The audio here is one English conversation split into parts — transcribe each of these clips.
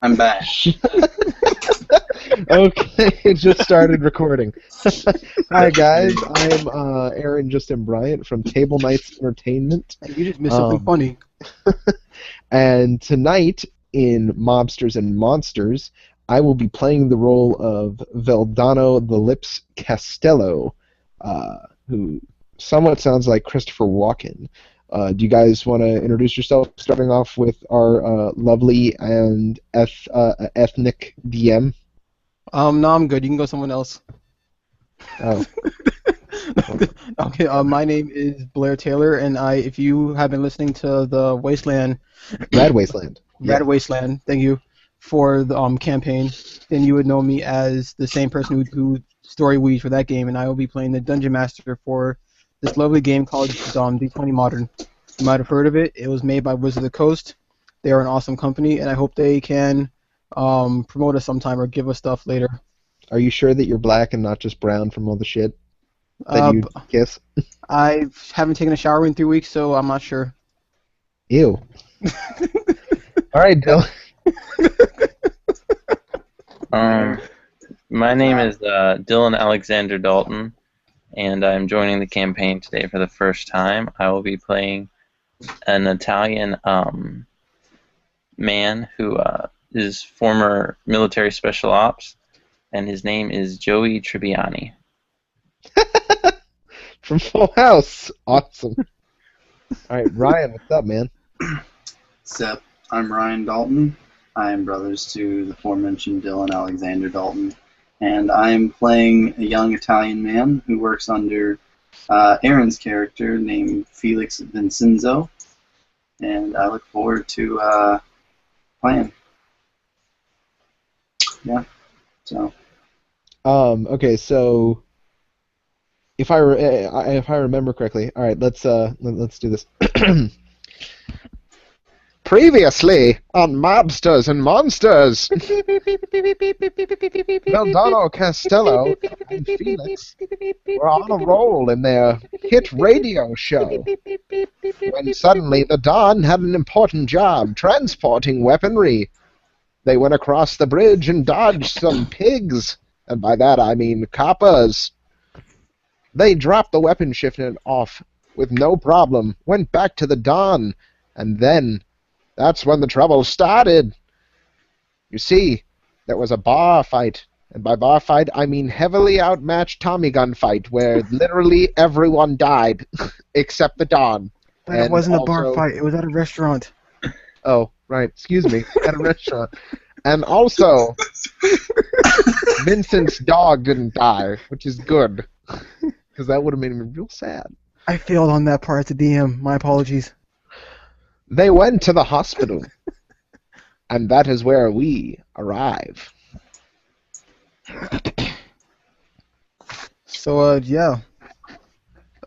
I'm back. Okay, it just started recording. Hi guys, I'm Aaron Justin Bryant from Table Knights Entertainment. You just missed something funny. And tonight in Mobsters and Monsters, I will be playing the role of Veldano the Lips Castello, who somewhat sounds like Christopher Walken. Do you guys want to introduce yourself, starting off with our lovely and ethnic DM? No, I'm good. You can go someone else. Oh. Okay, my name is Blair Taylor, and if you have been listening to the Wasteland, Red Wasteland. Red Wasteland, thank you, for the campaign, then you would know me as the same person who story weaves for that game, and I will be playing the Dungeon Master for this lovely game called D20 Modern. You might have heard of it. It was made by Wizards of the Coast. They are an awesome company, and I hope they can promote us sometime or give us stuff later. Are you sure that you're black and not just brown from all the shit that you kiss? I haven't taken a shower in 3 weeks, so I'm not sure. Ew. All right, Dylan. My name is Dylan Alexander Dalton, and I'm joining the campaign today for the first time. I will be playing an Italian man who is former military special ops, and his name is Joey Tribbiani. From Full House. Awesome. All right, Ryan, what's up, man? So, I'm Ryan Dalton. I am brothers to the aforementioned Dylan Alexander Dalton, and I am playing a young Italian man who works under Aaron's character named Felix Vincenzo, and I look forward to playing. Yeah. So. Okay, so if I remember correctly, all right, let's do this. Previously on Mobsters and Monsters, Veldano Castello and Felix were on a roll in their hit radio show when suddenly the Don had an important job transporting weaponry. They went across the bridge and dodged some pigs, and by that I mean coppers. They dropped the weapon shipment off with no problem, went back to the Don, and then that's when the trouble started. You see, there was a bar fight, and by bar fight I mean heavily outmatched Tommy gun fight, where literally everyone died except the Don. But it wasn't a bar fight, it was at a restaurant. Oh, right, excuse me, at a restaurant. And also, Vincent's dog didn't die, which is good, because that would have made me real sad. I failed on that part as a DM, my apologies. They went to the hospital, and that is where we arrive. So, yeah.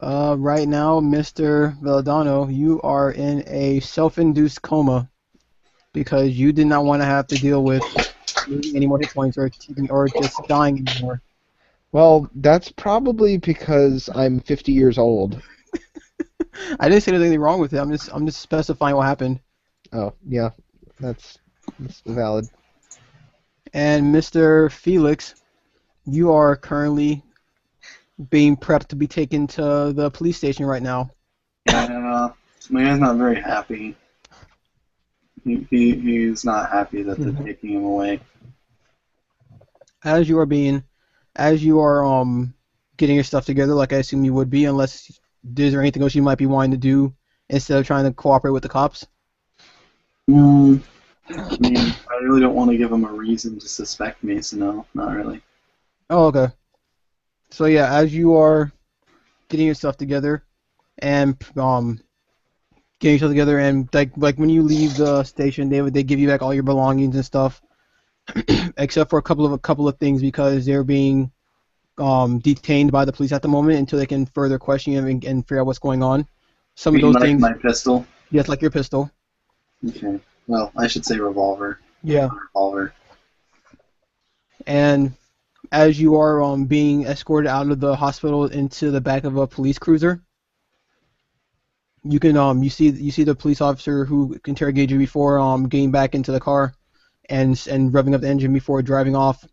Right now, Mr. Veldano, you are in a self-induced coma because you did not want to have to deal with losing any more hit points or just dying anymore. Well, that's probably because I'm 50 years old. I didn't say there's anything wrong with it. I'm just specifying what happened. Oh, yeah. That's valid. And Mr. Felix, you are currently being prepped to be taken to the police station right now. Yeah, my guy's not very happy. He's not happy that they're taking him away. As you are getting your stuff together, like I assume you would be, unless is there anything else you might be wanting to do instead of trying to cooperate with the cops? I mean, I really don't want to give them a reason to suspect me, so no, not really. Oh, okay. So yeah, as you are getting your stuff together and like when you leave the station, they give you back all your belongings and stuff, except for a couple of things because they're being detained by the police at the moment until they can further question you and figure out what's going on. Some of those things. My pistol. Yes, like your pistol. Okay. Well, I should say revolver. Yeah. Revolver. And as you are being escorted out of the hospital into the back of a police cruiser, you can you see the police officer who interrogated you before getting back into the car, and revving up the engine before driving off.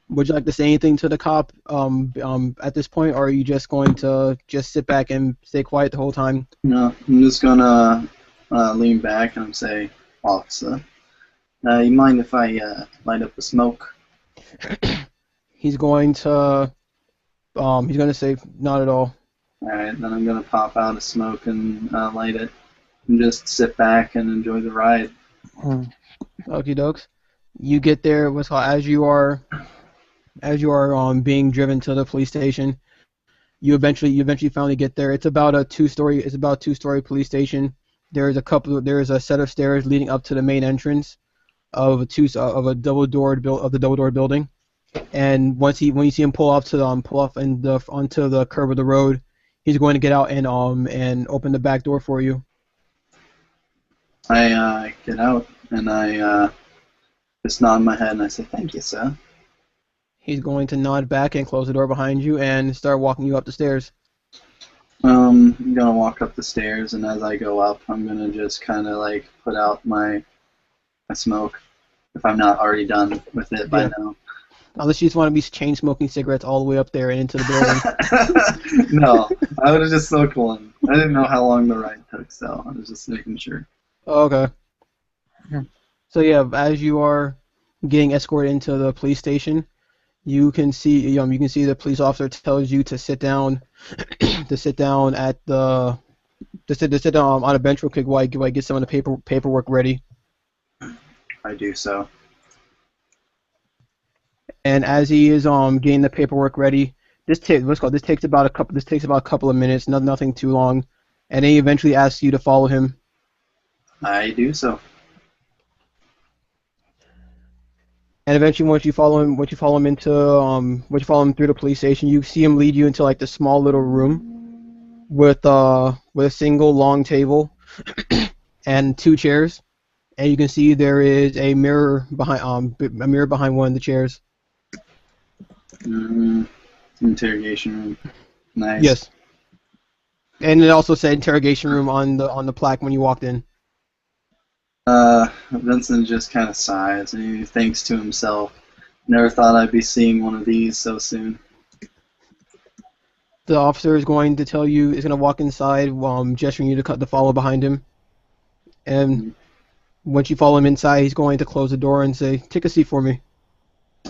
Would you like to say anything to the cop at this point, or are you just going to just sit back and stay quiet the whole time? No, I'm just gonna lean back and say, "Officer, you mind if I light up the smoke?" He's going to say not at all. Alright, then I'm gonna pop out a smoke and light it, and just sit back and enjoy the ride. Okie dokes. You get there. What's called as you are being driven to the police station. You eventually finally get there. It's about a two-story police station. There's a set of stairs leading up to the main entrance of the double-doored building. And when you see him pull off onto the curb of the road, he's going to get out and open the back door for you. I get out and I just nod my head and I say, "Thank you, sir." He's going to nod back and close the door behind you and start walking you up the stairs. I'm gonna walk up the stairs, and as I go up, I'm gonna just kind of like put out my smoke, if I'm not already done with it by now. Unless you just want to be chain smoking cigarettes all the way up there and into the building. No, I would have just smoked one. I didn't know how long the ride took, so I was just making sure. Oh, okay. So yeah, as you are getting escorted into the police station, you can see the police officer tells you to sit down, to sit down on a bench real quick while I get some of the paperwork ready. I do so. And as he is getting the paperwork ready, this takes about a couple of minutes, nothing too long, and then he eventually asks you to follow him. I do so. And eventually, once you follow him through the police station, you see him lead you into like the small little room with a single long table and two chairs, and you can see there is a mirror behind one of the chairs. Interrogation room. Nice. Yes. And it also said interrogation room on the plaque when you walked in. Vincent just kind of sighs and he thinks to himself, "Never thought I'd be seeing one of these so soon." The officer is going to walk inside, gesturing you to follow behind him. And once you follow him inside, he's going to close the door and say, "Take a seat for me."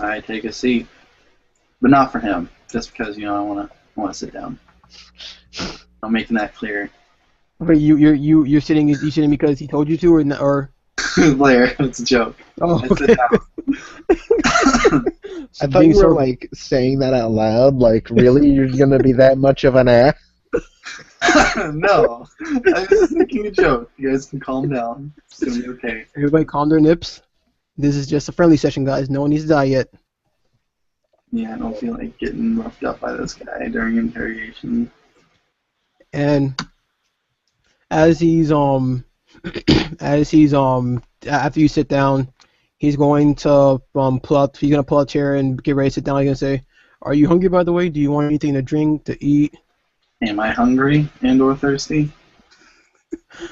I take a seat, but not for him, just because I want to sit down. I'm making that clear. But you're sitting because he told you to, or Blair, it's a joke. Oh, I okay. sit down. I thought you were like saying that out loud. Like, really, you're gonna be that much of an ass? No, I'm just making a joke. You guys can calm down. It's gonna be okay. Everybody calm their nips. This is just a friendly session, guys. No one needs to die yet. Yeah, I don't feel like getting roughed up by this guy during interrogation. And as he's after you sit down, he's going to pull out a chair and get ready to sit down. He's gonna say, "Are you hungry, by the way? Do you want anything to drink, to eat?" Am I hungry and/or thirsty?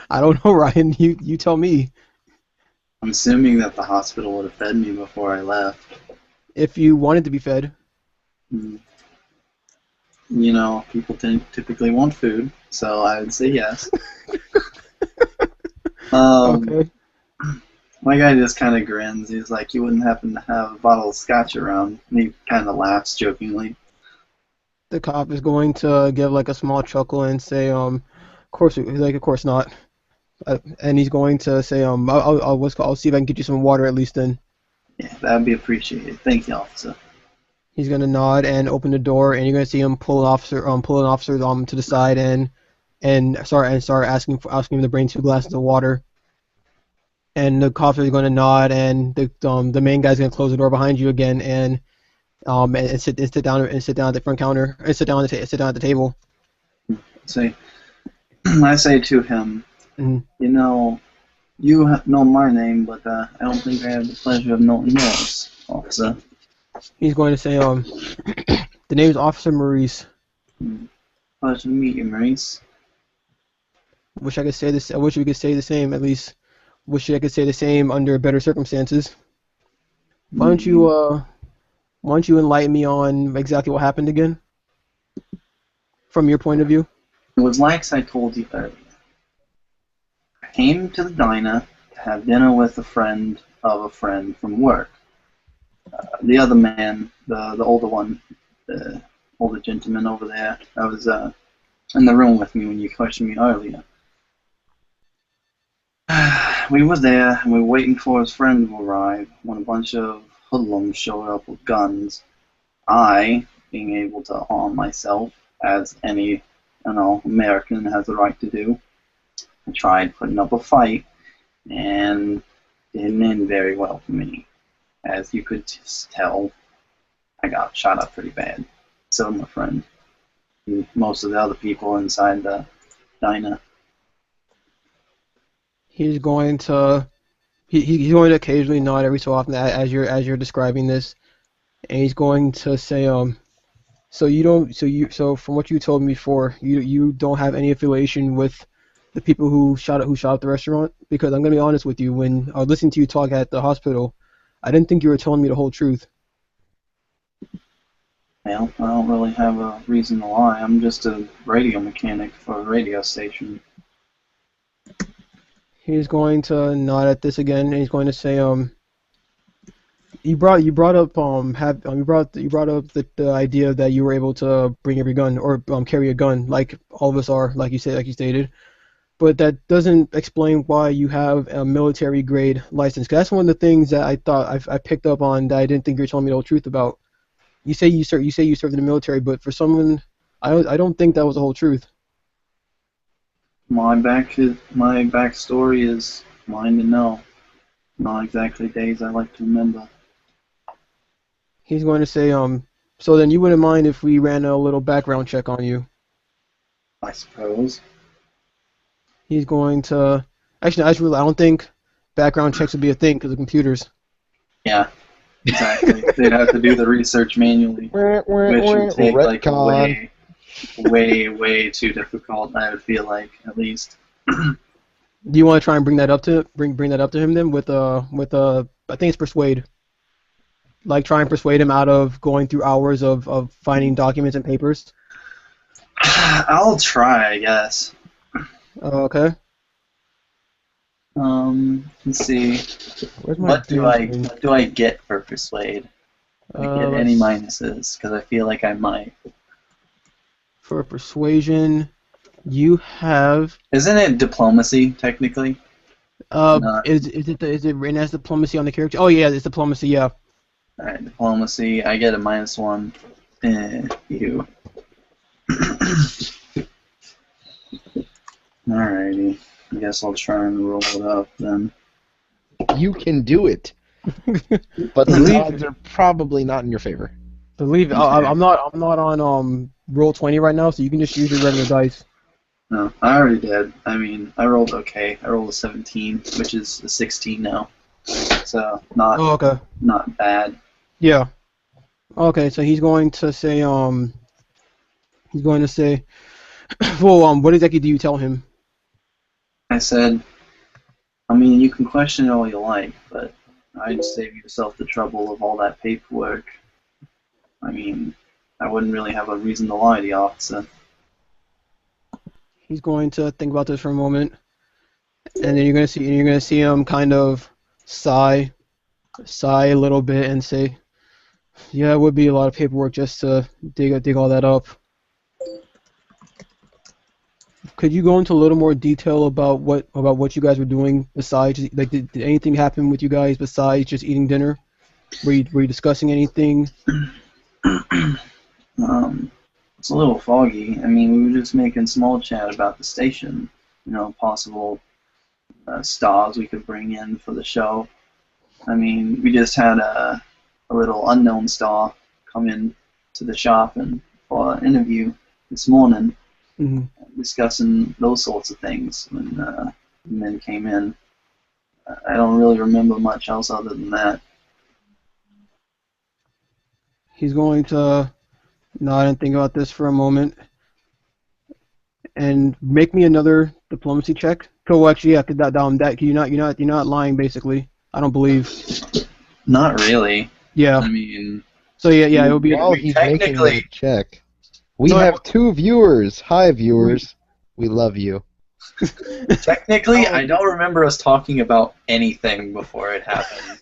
I don't know, Ryan. You tell me. I'm assuming that the hospital would have fed me before I left. If you wanted to be fed. People typically want food, so I would say yes. Okay. My guy just kind of grins. He's like, "You wouldn't happen to have a bottle of scotch around?" And he kind of laughs jokingly. The cop is going to give like a small chuckle and say, "Of course." He's like, "Of course not." And he's going to say, I'll see if I can get you some water at least then." Yeah, that would be appreciated. Thank you, officer. He's gonna nod and open the door, and you're gonna see him pull an officer to the side and start asking him to bring 2 glasses of water. And the cop is gonna nod, and the main guy's gonna close the door behind you again and sit down at the front counter and sit down at the table. I say to him, you know my name, but I don't think I have the pleasure of knowing yours, officer. He's going to say, the name's Officer Maurice. Pleasure to meet you, Maurice. Wish I could say this. I wish we could say the same. At least, wish I could say the same under better circumstances. Why don't you enlighten me on exactly what happened again, from your point of view? It was like I told you earlier. I came to the diner to have dinner with a friend of a friend from work. The other man, the older one, the older gentleman over there, that was in the room with me when you questioned me earlier. We were there, and we were waiting for his friend to arrive when a bunch of hoodlums showed up with guns. I, being able to arm myself, as any American has the right to do, I tried putting up a fight, and it didn't end very well for me. As you could just tell, I got shot up pretty bad. So did my friend. And most of the other people inside the diner. He's going to he's going to occasionally nod every so often as you're describing this, and he's going to say, so from what you told me before, you don't have any affiliation with the people who shot up the restaurant? Because I'm gonna be honest with you, when I was listening to you talk at the hospital, I didn't think you were telling me the whole truth. Well, I don't really have a reason to lie. I'm just a radio mechanic for a radio station. He's going to nod at this again, and he's going to say, you brought up the idea that you were able to bring every gun or carry a gun like all of us are, like you stated, but that doesn't explain why you have a military grade license. 'Cause that's one of the things that I thought I picked up on that I didn't think you were telling me the whole truth about. You say you served in the military, but for someone, I don't think that was the whole truth. My backstory is mine to know. Not exactly days I like to remember. He's going to say, so then you wouldn't mind if we ran a little background check on you? I suppose. He's going to, actually, I don't think background checks would be a thing because of computers. Yeah, exactly. They'd have to do the research manually, which would take like way too difficult. I would feel like, at least. Do you want to try and bring that up to him then with I think it's persuade. Like try and persuade him out of going through hours of finding documents and papers. I'll try, I guess. Okay. Let's see. Where's my What do I get for persuade? Do I get any minuses? Because I feel like I might. For persuasion, you have. Isn't it diplomacy technically? Is it written as diplomacy on the character? Oh yeah, it's diplomacy. Yeah. All right, diplomacy. I get a -1. You. Alrighty. I guess I'll try and roll it up then. You can do it, but the odds are probably not in your favor. Believe it. I'm not on roll 20 right now, so you can just use your regular dice. No, I already did. I mean, I rolled okay. I rolled a 17, which is a 16 now. So not bad. Yeah. Okay, so he's going to say well, what exactly do you tell him? I said, I mean, you can question it all you like, but I'd save yourself the trouble of all that paperwork. I mean, I wouldn't really have a reason to lie to the officer. He's going to think about this for a moment, and then you're going to see him kind of sigh a little bit and say, "Yeah, it would be a lot of paperwork just to dig all that up." Could you go into a little more detail about what you guys were doing besides, like, did anything happen with you guys besides just eating dinner? Were you discussing anything? It's a little foggy. I mean, we were just making small chat about the station, possible stars we could bring in for the show. I mean, we just had a little unknown star come in to the shop and for an interview this morning, discussing those sorts of things when the men came in. I don't really remember much else other than that. He's going to nod and think about this for a moment, and make me another diplomacy check. So actually, yeah, that you're not lying basically. I don't believe. Not really. Yeah. I mean, So yeah, it would be. While he's making technically- that check, we So have 2 viewers. Hi, viewers. We love you. technically, I don't remember us talking about anything before it happened.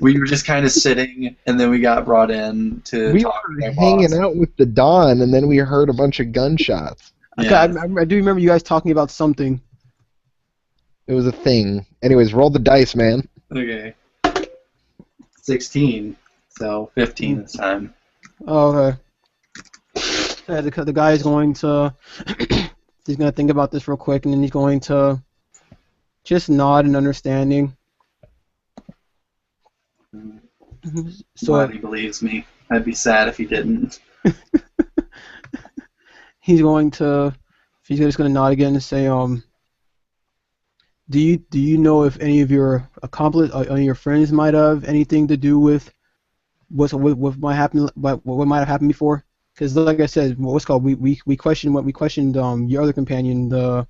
We were just kind of sitting, and then we got brought in to We talk were to our hanging boss. out with the Don, and then we heard a bunch of gunshots. Okay, Yeah. I do remember you guys talking about something. It was a thing. Anyways, roll the dice, man. Okay. 16. So 15 this time. Oh, okay. Yeah, the guy is going to. He's going to think about this real quick, and then he's going to just nod in understanding. So Glad he believes me. I'd be sad if he didn't. he's just going to nod again and say, do you know if any of your any of your friends might have anything to do with what might happen, what might have happened before? Because like I said, we questioned your other companion, what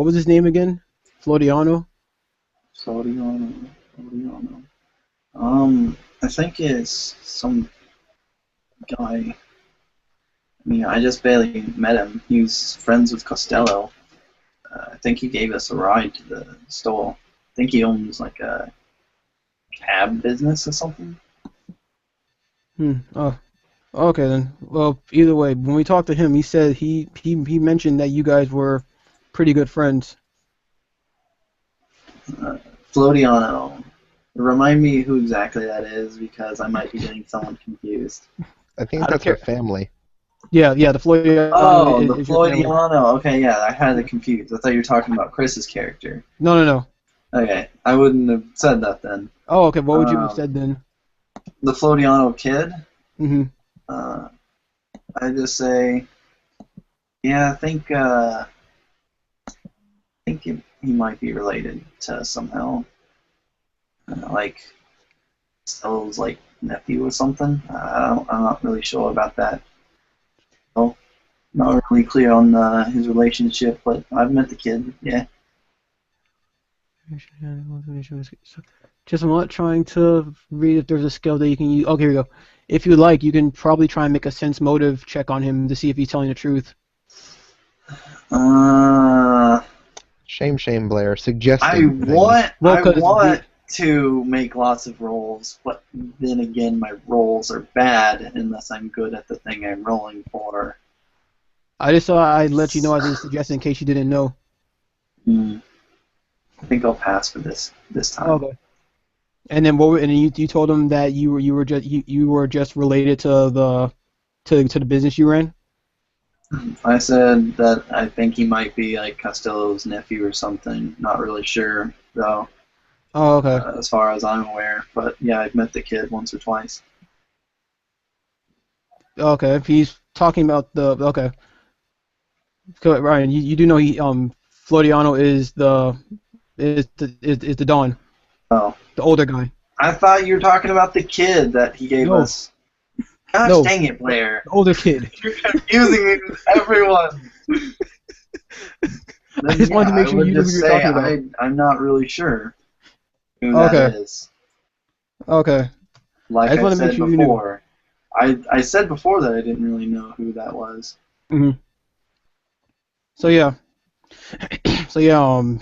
was his name again? Floreano? Floreano. I think it's some guy. I mean, I just barely met him. He was friends with Costello. I think he gave us a ride to the store. I think he owns like a cab business or something. Oh, okay then. Well, either way, when we talked to him, he said he mentioned that you guys were pretty good friends. Floreano. Remind me who exactly that is, because I might be getting someone confused. I think I don't that's care. our family. Yeah, the Floreano. Oh, is the your family. Floreano. Okay, yeah, I had it confused. I thought you were talking about Chris's character. No. Okay, I wouldn't have said that then. Oh, okay. What would you have said then? The Floreano kid? Mm-hmm. I just say, yeah, I think he might be related to somehow, like Stell's like nephew or something. I'm not really sure about that. Well, not really clear on his relationship, but I've met the kid. Yeah. Just I'm not trying to read if there's a skill that you can use. Okay, here we go. If you like, you can probably try and make a sense motive check on him to see if he's telling the truth. Shame, Blair. Suggesting I things. want to make lots of rolls, but then again, my rolls are bad unless I'm good at the thing I'm rolling for. I just thought I'd let you know as a suggestion in case you didn't know. I think I'll pass for this time. Okay. And then you told him that you were just related to the business you ran? I said that I think he might be like Costello's nephew or something. Not really sure though. Oh, okay. As far as I'm aware, but yeah, I've met the kid once or twice. Okay, if he's talking about okay. Go, Ryan, you do know Floriano is the Don, Oh, the older guy. I thought you were talking about the kid that he gave No. us. Gosh No. dang it, Blair! The older kid. You're confusing me with everyone. I just wanted to make sure you knew who you were talking about. I'm not really sure who that is. Okay. Like I just I wanted to make said sure you knew. before, I said before that I didn't really know who that was. Mhm. So yeah.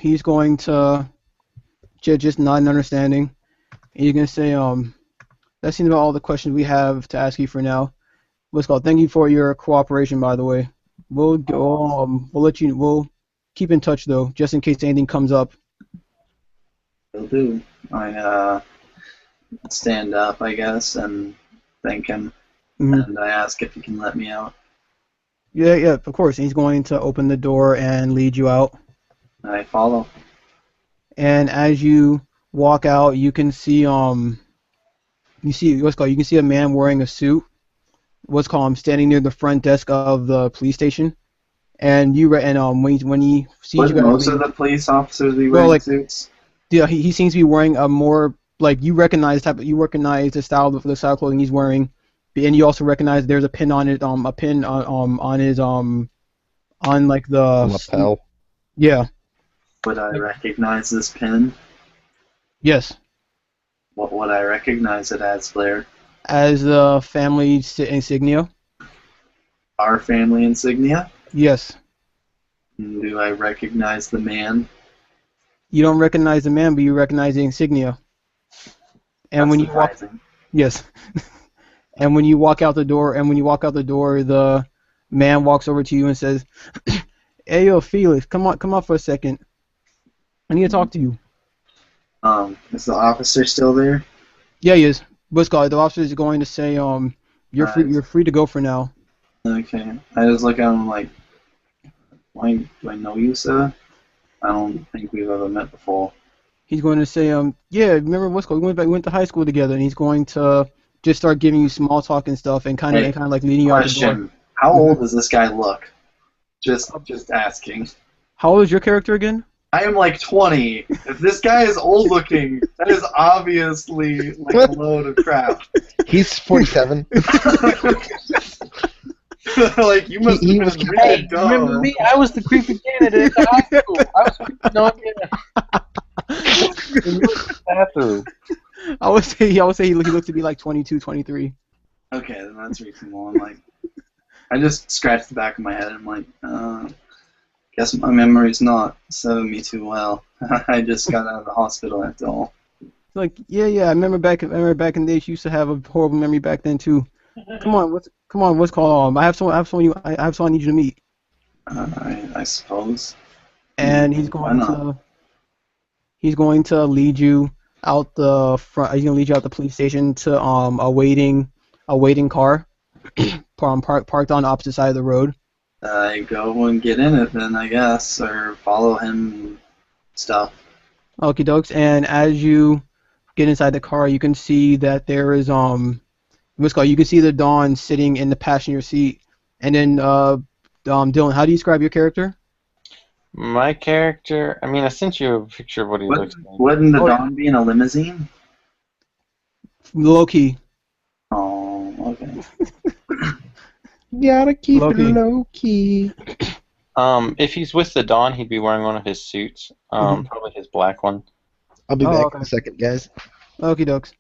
He's going to just nod in understanding. And you're gonna say, that seems about all the questions we have to ask you for now. What's called? Thank you for your cooperation, by the way. We'll keep in touch though, just in case anything comes up. Will do. I stand up, I guess, and thank him, and I ask if he can let me out. Yeah, of course. He's going to open the door and lead you out. I follow. And as you walk out, you can see you can see a man wearing a suit. Standing near the front desk of the police station. And when he sees Would you guys, most of the police officers be wearing suits? Yeah, he seems to be wearing a more you recognize the style of the style of clothing he's wearing, and you also recognize there's a pin on it on his on like the lapel. Yeah. Would I recognize this pin? Yes. What would I recognize it as, Blair? As the family insignia. Our family insignia? Yes. And do I recognize the man? You don't recognize the man, but you recognize the insignia. And That's when you walk, surprising. yes. And when you walk out the door, the man walks over to you and says, "Hey, yo, Felix, come on for a second. I need to talk to you." Is the officer still there? Yeah, he is. What's called? The officer is going to say, you're free. Nice. You're free to go for now. Okay. I just look at him like, why do I know you, sir? I don't think we've ever met before. He's going to say, yeah, remember what's called? We went to high school together, and he's going to just start giving you small talk and stuff, and kind of like leading you out the door. Question: how old does this guy look? Just asking. How old is your character again? I am like 20. If this guy is old looking, that is obviously like a load of crap. He's 47. Like you must He have was- been ready to go. Remember me? I was the creepy janitor at the high school. I was creeping on you in the bathroom. I would say he looks to be like 22, 23. Okay, then that's reasonable. I'm like, I just scratched the back of my head. I'm like, guess my memory's not serving me too well. I just got out of the hospital after all. Like, yeah, I remember back in the days you used to have a horrible memory back then too. Come on, what's called? I have someone I need you to meet. I suppose. And he's Why going not? to lead you out the front. He's gonna lead you out the police station to a waiting car, parked on the opposite side of the road. I go and get in it then, I guess, or follow him and stuff. Okie dokes. And as you get inside the car, you can see that there is you can see the Dawn sitting in the passenger seat. And then Dylan, how do you describe your character? My character, I mean, I sent you a picture of what he looks like. Wouldn't the Oh, yeah. Dawn be in a limousine? Low key. Oh, okay. Gotta keep Low-key. it low key. If he's with the Dawn, he'd be wearing one of his suits, probably his black one. I'll be Oh, back okay. in a second, guys. Okie dokes.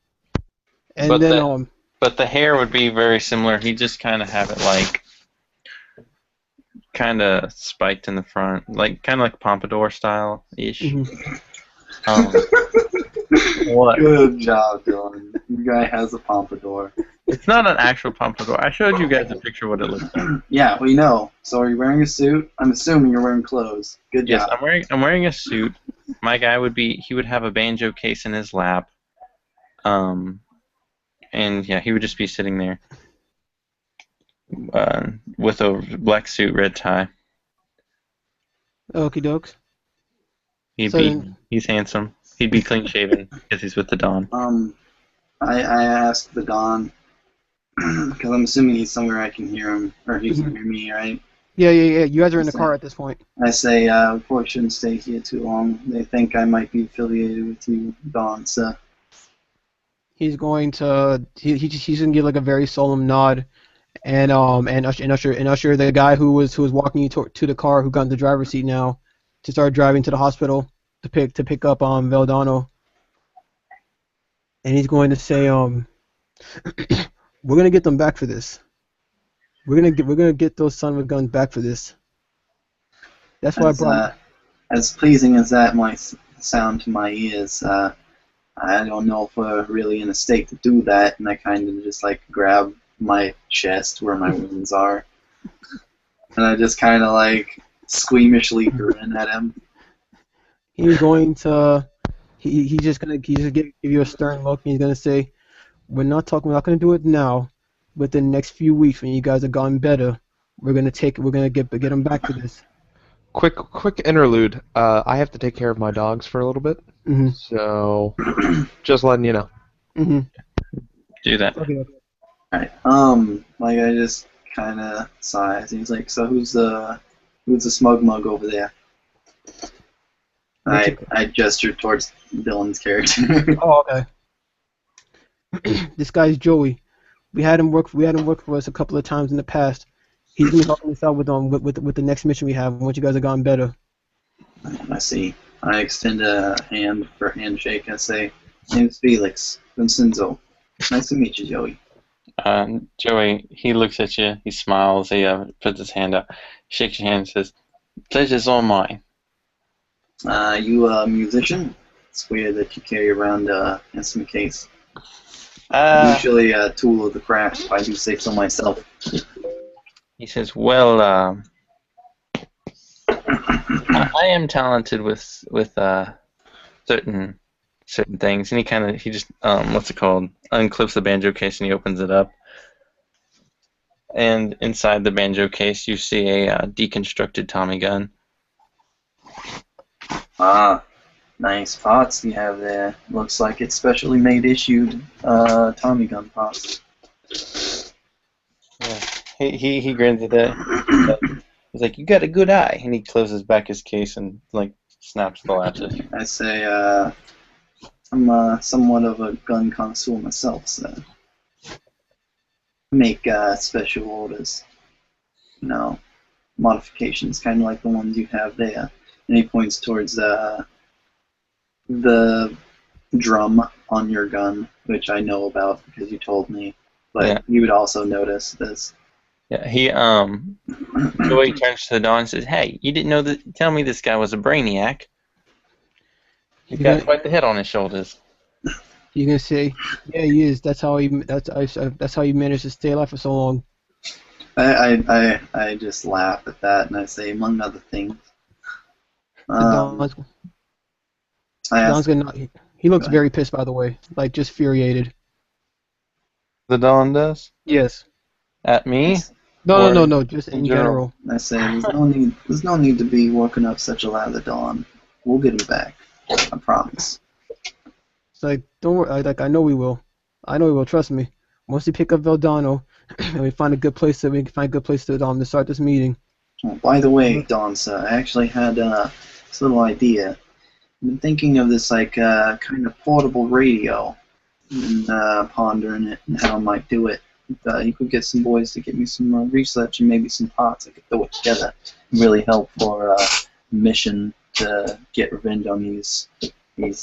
And But then But the hair would be very similar. He'd just kind of have it like, kind of spiked in the front, like kind of like pompadour style ish. What? Good job, Dylan. The guy has a pompadour. It's not an actual pompadour. I showed you guys a picture of what it looks like. Yeah, we know. So are you wearing a suit? I'm assuming you're wearing clothes. Good Yes, job. I'm wearing a suit. My guy he would have a banjo case in his lap. And yeah, he would just be sitting there. With a black suit, red tie. okie dokes. He's handsome. He'd be clean shaven because he's with the Dawn. I asked the Don because I'm assuming he's somewhere I can hear him, or he can hear me, right? Yeah. You guys are in the car at this point. I say, we probably shouldn't stay here too long. They think I might be affiliated with you, Don. So He's going to he's gonna give like a very solemn nod, and Usher, the guy who was walking you to the car, who got in the driver's seat now, to start driving to the hospital to pick up Veldano. And he's going to say, we're gonna get them back for this. We're gonna get those son of a guns back for this. That's why I brought. as pleasing as that might sound to my ears, I don't know if we're really in a state to do that, and I kind of just like grab my chest where my wounds are, and I just kind of like squeamishly grin at him. He's going to. He's just gonna give you a stern look, and he's gonna say, we're not gonna do it now, but the next few weeks when you guys have gotten better, we're gonna get them back for this. Quick interlude. I have to take care of my dogs for a little bit, so just letting you know. Do that. Okay. Alright, like I just kind of sighs. He's like, so who's the smug mug over there? I gestured towards Dylan's character. Oh, okay. This guy's Joey. We had him work for us a couple of times in the past. He's gonna be helping us out with the next mission we have once you guys have gotten better. I see. I extend a hand for a handshake and say, name's Felix. Vincenzo. Nice to meet you, Joey. Joey, he looks at you, he smiles, he puts his hand up, shakes your hand and says, "Pleasure's all mine." You a musician? It's weird that you carry around an instrument case. Usually a tool of the craft, if I do say so myself. He says, "Well, I am talented with certain things," and he just what's it called? Unclips the banjo case and he opens it up. And inside the banjo case, you see a deconstructed Tommy gun. Ah, nice parts you have there. Looks like it's specially made issued Tommy gun parts. Yeah. He grins at that. He's like, "You got a good eye," and he closes back his case and like snaps the latches. I say, I'm somewhat of a gun connoisseur myself, so I make special orders. You know, modifications, kind of like the ones you have there. And he points towards the drum on your gun, which I know about because you told me. But Yeah. you would also notice this. Yeah, Joey turns to the Don and says, "Hey, you didn't know that? Tell me this guy was a brainiac. He's got quite the head on his shoulders." You're gonna say, "Yeah, he is. That's how he managed to stay alive for so long." I just laugh at that and I say, among other things. Don's gonna. He looks very pissed, by the way, like just furiated. The Don does? Yes. At me? No, just in general. I say, there's no need to be working up such a lather, Dawn. We'll get him back. I promise. It's like, don't worry. Like, I know we will. Trust me. Once we pick up Veldano, and we find a good place to start this meeting. Oh, by the way, Dawn, sir, I actually had this little idea. I've been thinking of this kind of portable radio and pondering it and how I might do it. You could get some boys to get me some research and maybe some parts. I could throw it together. Really help for a mission to get revenge on these. He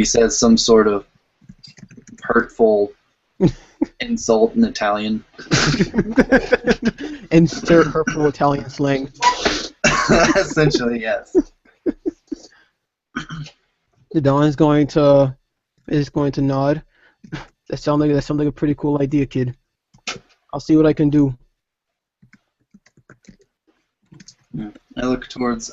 says some sort of hurtful insult in Italian. Insert hurtful Italian slang. Essentially, yes. The Don is going to nod. That sounds like a pretty cool idea, kid. I'll see what I can do. I look towards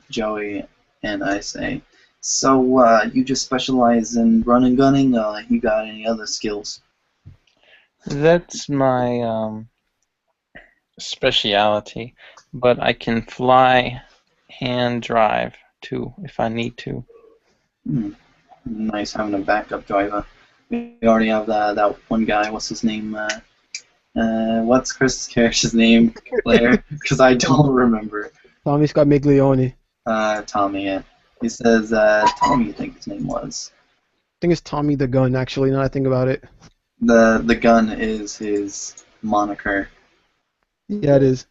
Joey and I say, "So you just specialize in run and gunning? You got any other skills?" That's my speciality, but I can fly and drive too if I need to. Nice having a backup driver. We already have that one guy. What's his name? What's Chris' character's name? Claire? Because I don't remember. Tommy Scott Miglione. Tommy. Yeah. He says Tommy. I think his name was. I think it's Tommy the Gun. Actually, now I think about it. The gun is his moniker. Yeah, it is.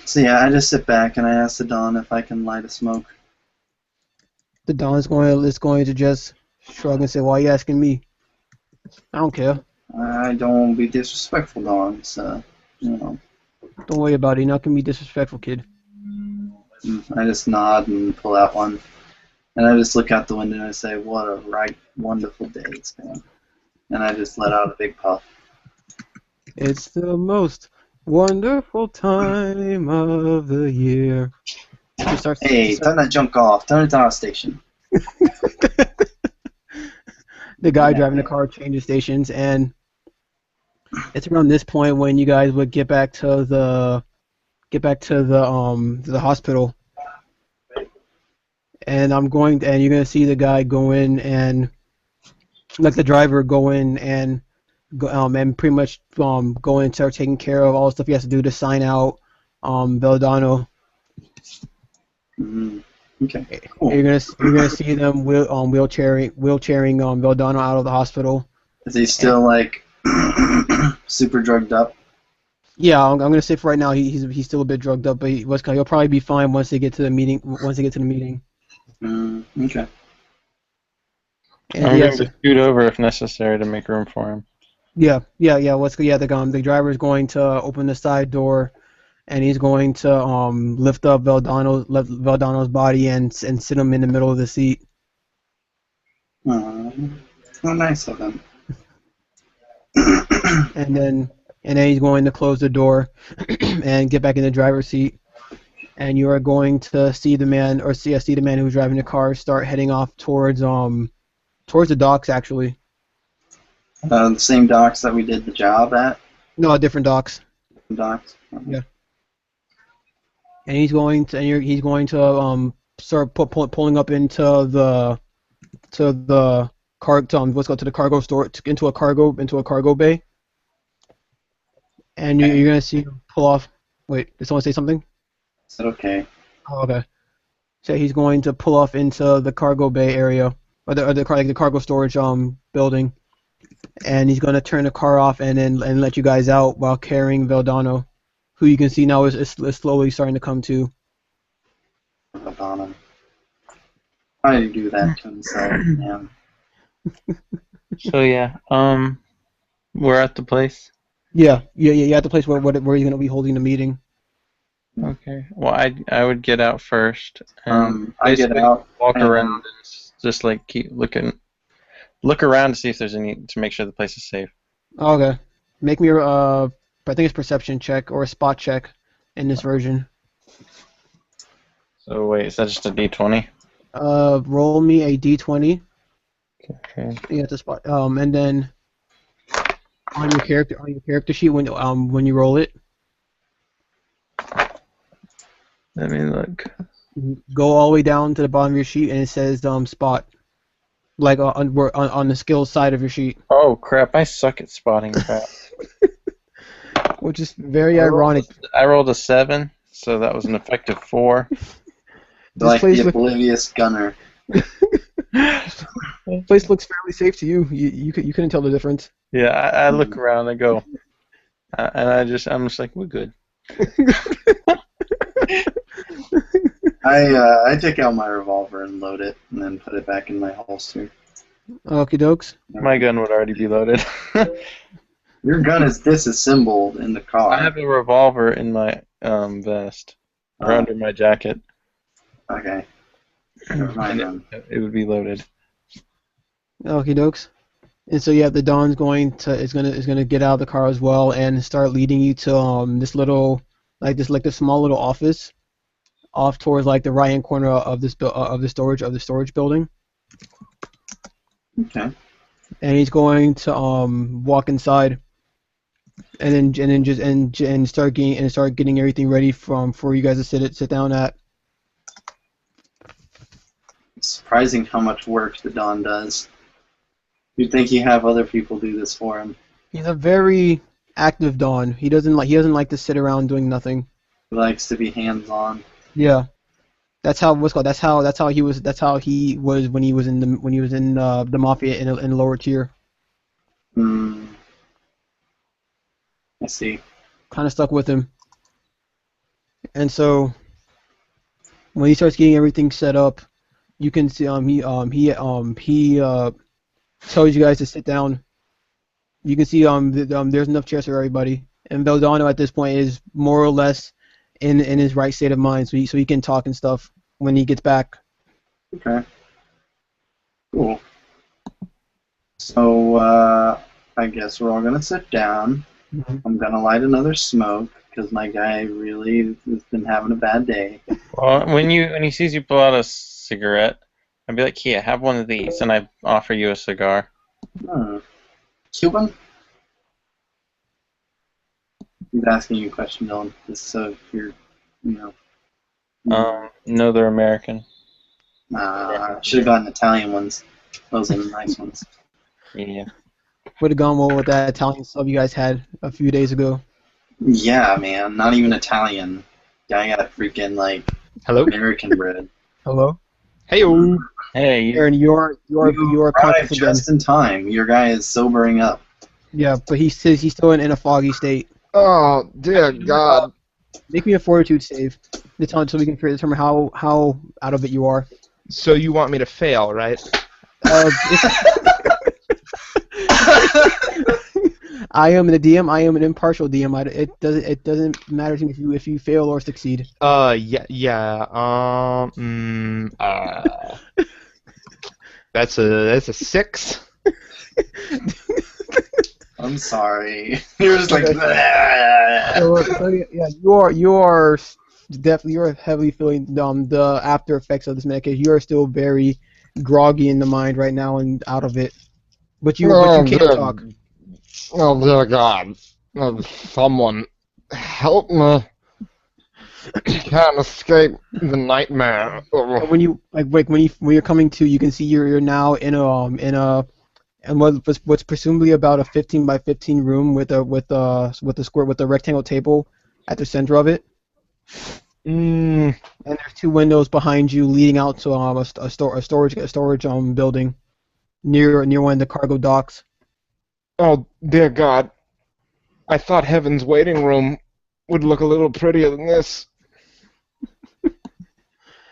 So yeah, I just sit back and I ask the Don if I can light a smoke. The Don is going to just shrug and say, "Why are you asking me? I don't care. I don't want to be disrespectful, Don. So, you know." Don't worry about it. You're not going to be disrespectful, kid." I just nod and pull out one. And I just look out the window and I say, "What a wonderful day it's been." And I just let out a big puff. It's the most wonderful time of the year. Hey, turn that junk off. Turn it to our station. The guy driving the car changes stations, and it's around this point when you guys would get back to the hospital. And you're gonna see the guy go in and like the driver go in and pretty much go in and start taking care of all the stuff he has to do to sign out Veldano. Okay. Cool. You're gonna see them wheelchairing Veldano out of the hospital. Is he still like super drugged up? Yeah, I'm gonna say for right now he's still a bit drugged up, but he'll probably be fine once they get to the meeting. Once they get to the meeting. Okay. And I'm going yes, to scoot over if necessary to make room for him. yeah. The driver is going to open the side door, and he's going to lift up Veldano's body and sit him in the middle of the seat. How nice of him. And then he's going to close the door and get back in the driver's seat. And you are going to see the man who's driving the car start heading off towards the docks actually. The same docks that we did the job at. No, different docks. Docks. Yeah. And he's going to start pulling up into the cargo store into a cargo bay. And you're gonna see him pull off. Wait, did someone say something? Is that okay? Oh, okay. So he's going to pull off into the cargo bay area, or the cargo storage building, and he's going to turn the car off and let you guys out while carrying Veldano, who you can see now is slowly starting to come to. Veldano. Why did he do that to himself, man? So yeah, we're at the place. Yeah, at the place where he's going to be holding the meeting. Okay. Well, I would get out first. And I get out. Walk around and just like keep look around to see if there's any to make sure the place is safe. Okay. Make me I think it's perception check or a spot check in this version. So wait, is that just a D20? Roll me a D20. Okay. You have to spot. And then on your character sheet when you roll it, Let me look. go all the way down to the bottom of your sheet and it says spot, like on the skills side of your sheet. Oh crap! I suck at spotting crap. Which is very ironic. I rolled a 7, so that was an effective 4. Like the oblivious gunner. This place looks fairly safe to you. You couldn't tell the difference. Yeah, I look around and go, and I'm just like, we're good. I take out my revolver and load it, and then put it back in my holster. Okie dokes. My gun would already be loaded. Your gun is disassembled in the car. I have a revolver in my vest, or under my jacket. Okay. Never mind then. It would be loaded. Okie dokes. And so yeah, the Don's is gonna get out of the car as well and start leading you to this little this small little office off towards like the right hand corner of the storage building. Okay. And he's going to walk inside and then start getting everything ready for you guys to sit down at. It's surprising how much work the Don does. You'd think he'd have other people do this for him. He's a very active Don. He doesn't like to sit around doing nothing. He likes to be hands-on. Yeah. That's how he was when he was in the mafia in the lower tier. I see. Kind of stuck with him. And so when he starts getting everything set up, you can see he tells you guys to sit down. You can see there's enough chairs for everybody. And Veldano at this point is more or less in his right state of mind, so he can talk and stuff when he gets back. Okay. Cool. So I guess we're all gonna sit down. Mm-hmm. I'm gonna light another smoke because my guy really has been having a bad day. Well, when he sees you pull out a cigarette, I'd be like, "Here, have one of these," and I offer you a cigar. Cuban? He's asking you a question, Dylan. Just so if you're, No, they're American. Should have gotten Italian ones. Those are the nice ones. Yeah. Would have gone well with that Italian sub you guys had a few days ago. Yeah, man. Not even Italian. Guy got freaking Hello. American bread. Hello. Heyo. Hey, Aaron, you're arrived conscious again. just in time. Your guy is sobering up. Yeah, but he's still in a foggy state. Oh, dear God. Make me a fortitude save. So we can determine how out of it you are. So you want me to fail, right? I am the DM. I am an impartial DM. It doesn't matter to me if you fail or succeed. Yeah. That's a 6. I'm sorry. You're just like. So yeah, you are definitely you're heavily feeling the after effects of this medication. You are still very groggy in the mind right now and out of it, but you can talk. Oh, dear God. Someone help me. Can't escape the nightmare. And when you when you're coming to, you can see you're now in what's presumably about a 15 by 15 room with a rectangle table at the center of it. And there's 2 windows behind you leading out to a storage building near one of the cargo docks. Oh, dear God. I thought Heaven's waiting room would look a little prettier than this.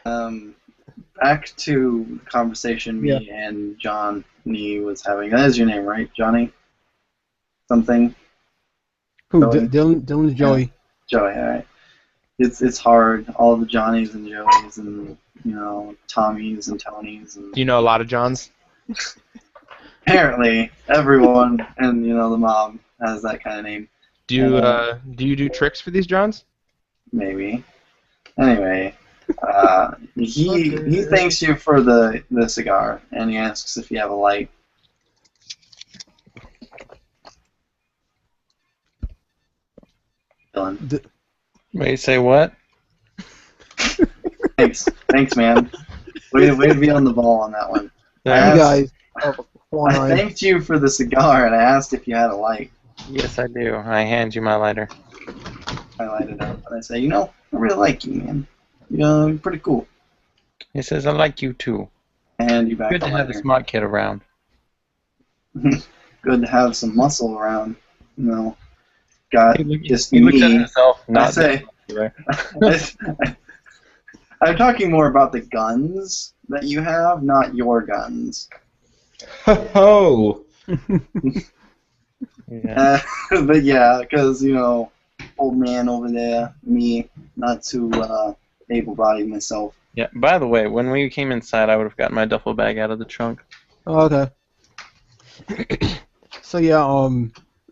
Back to the conversation me and Johnny was having. That is your name, right, Johnny? Something? Who? Joey? Dylan's Joey. Yeah. Joey, alright. It's hard. All the Johnnies and Joeys and, Tommies and Tonys. And Do you know a lot of Johns? apparently, everyone in, the mob has that kind of name. Do you do tricks for these Johns? Maybe. Anyway, he thanks you for the cigar, and he asks if you have a light. Dylan. Wait, say what? Thanks, man. Way to be on the ball on that one. I thanked you for the cigar, and I asked if you had a light. Yes, I do. I hand you my lighter. I light it up, and I say, I really like you, man. You're pretty cool. He says, I like you too. And you back Good to have a smart kid around. Good to have some muscle around. Got just he me. looks at himself. I say, I'm talking more about the guns that you have, not your guns. Ho! Yeah. But yeah, because, old man over there, me, not too able-bodied myself. Yeah. By the way, when we came inside, I would have gotten my duffel bag out of the trunk. Oh, okay. So yeah,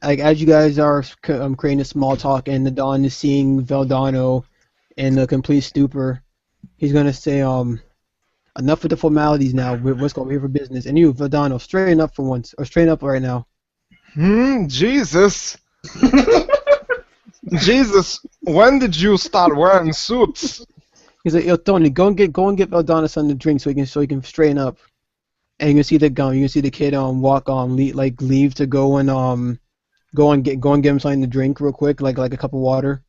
as you guys are creating a small talk, and the Don is seeing Veldano in a complete stupor, he's gonna say, enough with the formalities now. Let's go here for business. And you, Veldano, straighten up for once, or straighten up right now. Jesus. Jesus, when did you start wearing suits? He's like, yo, Tony, go and get Veldano something to drink so he can straighten up. And you can see the kid leave to go and get him something to drink real quick, like a cup of water.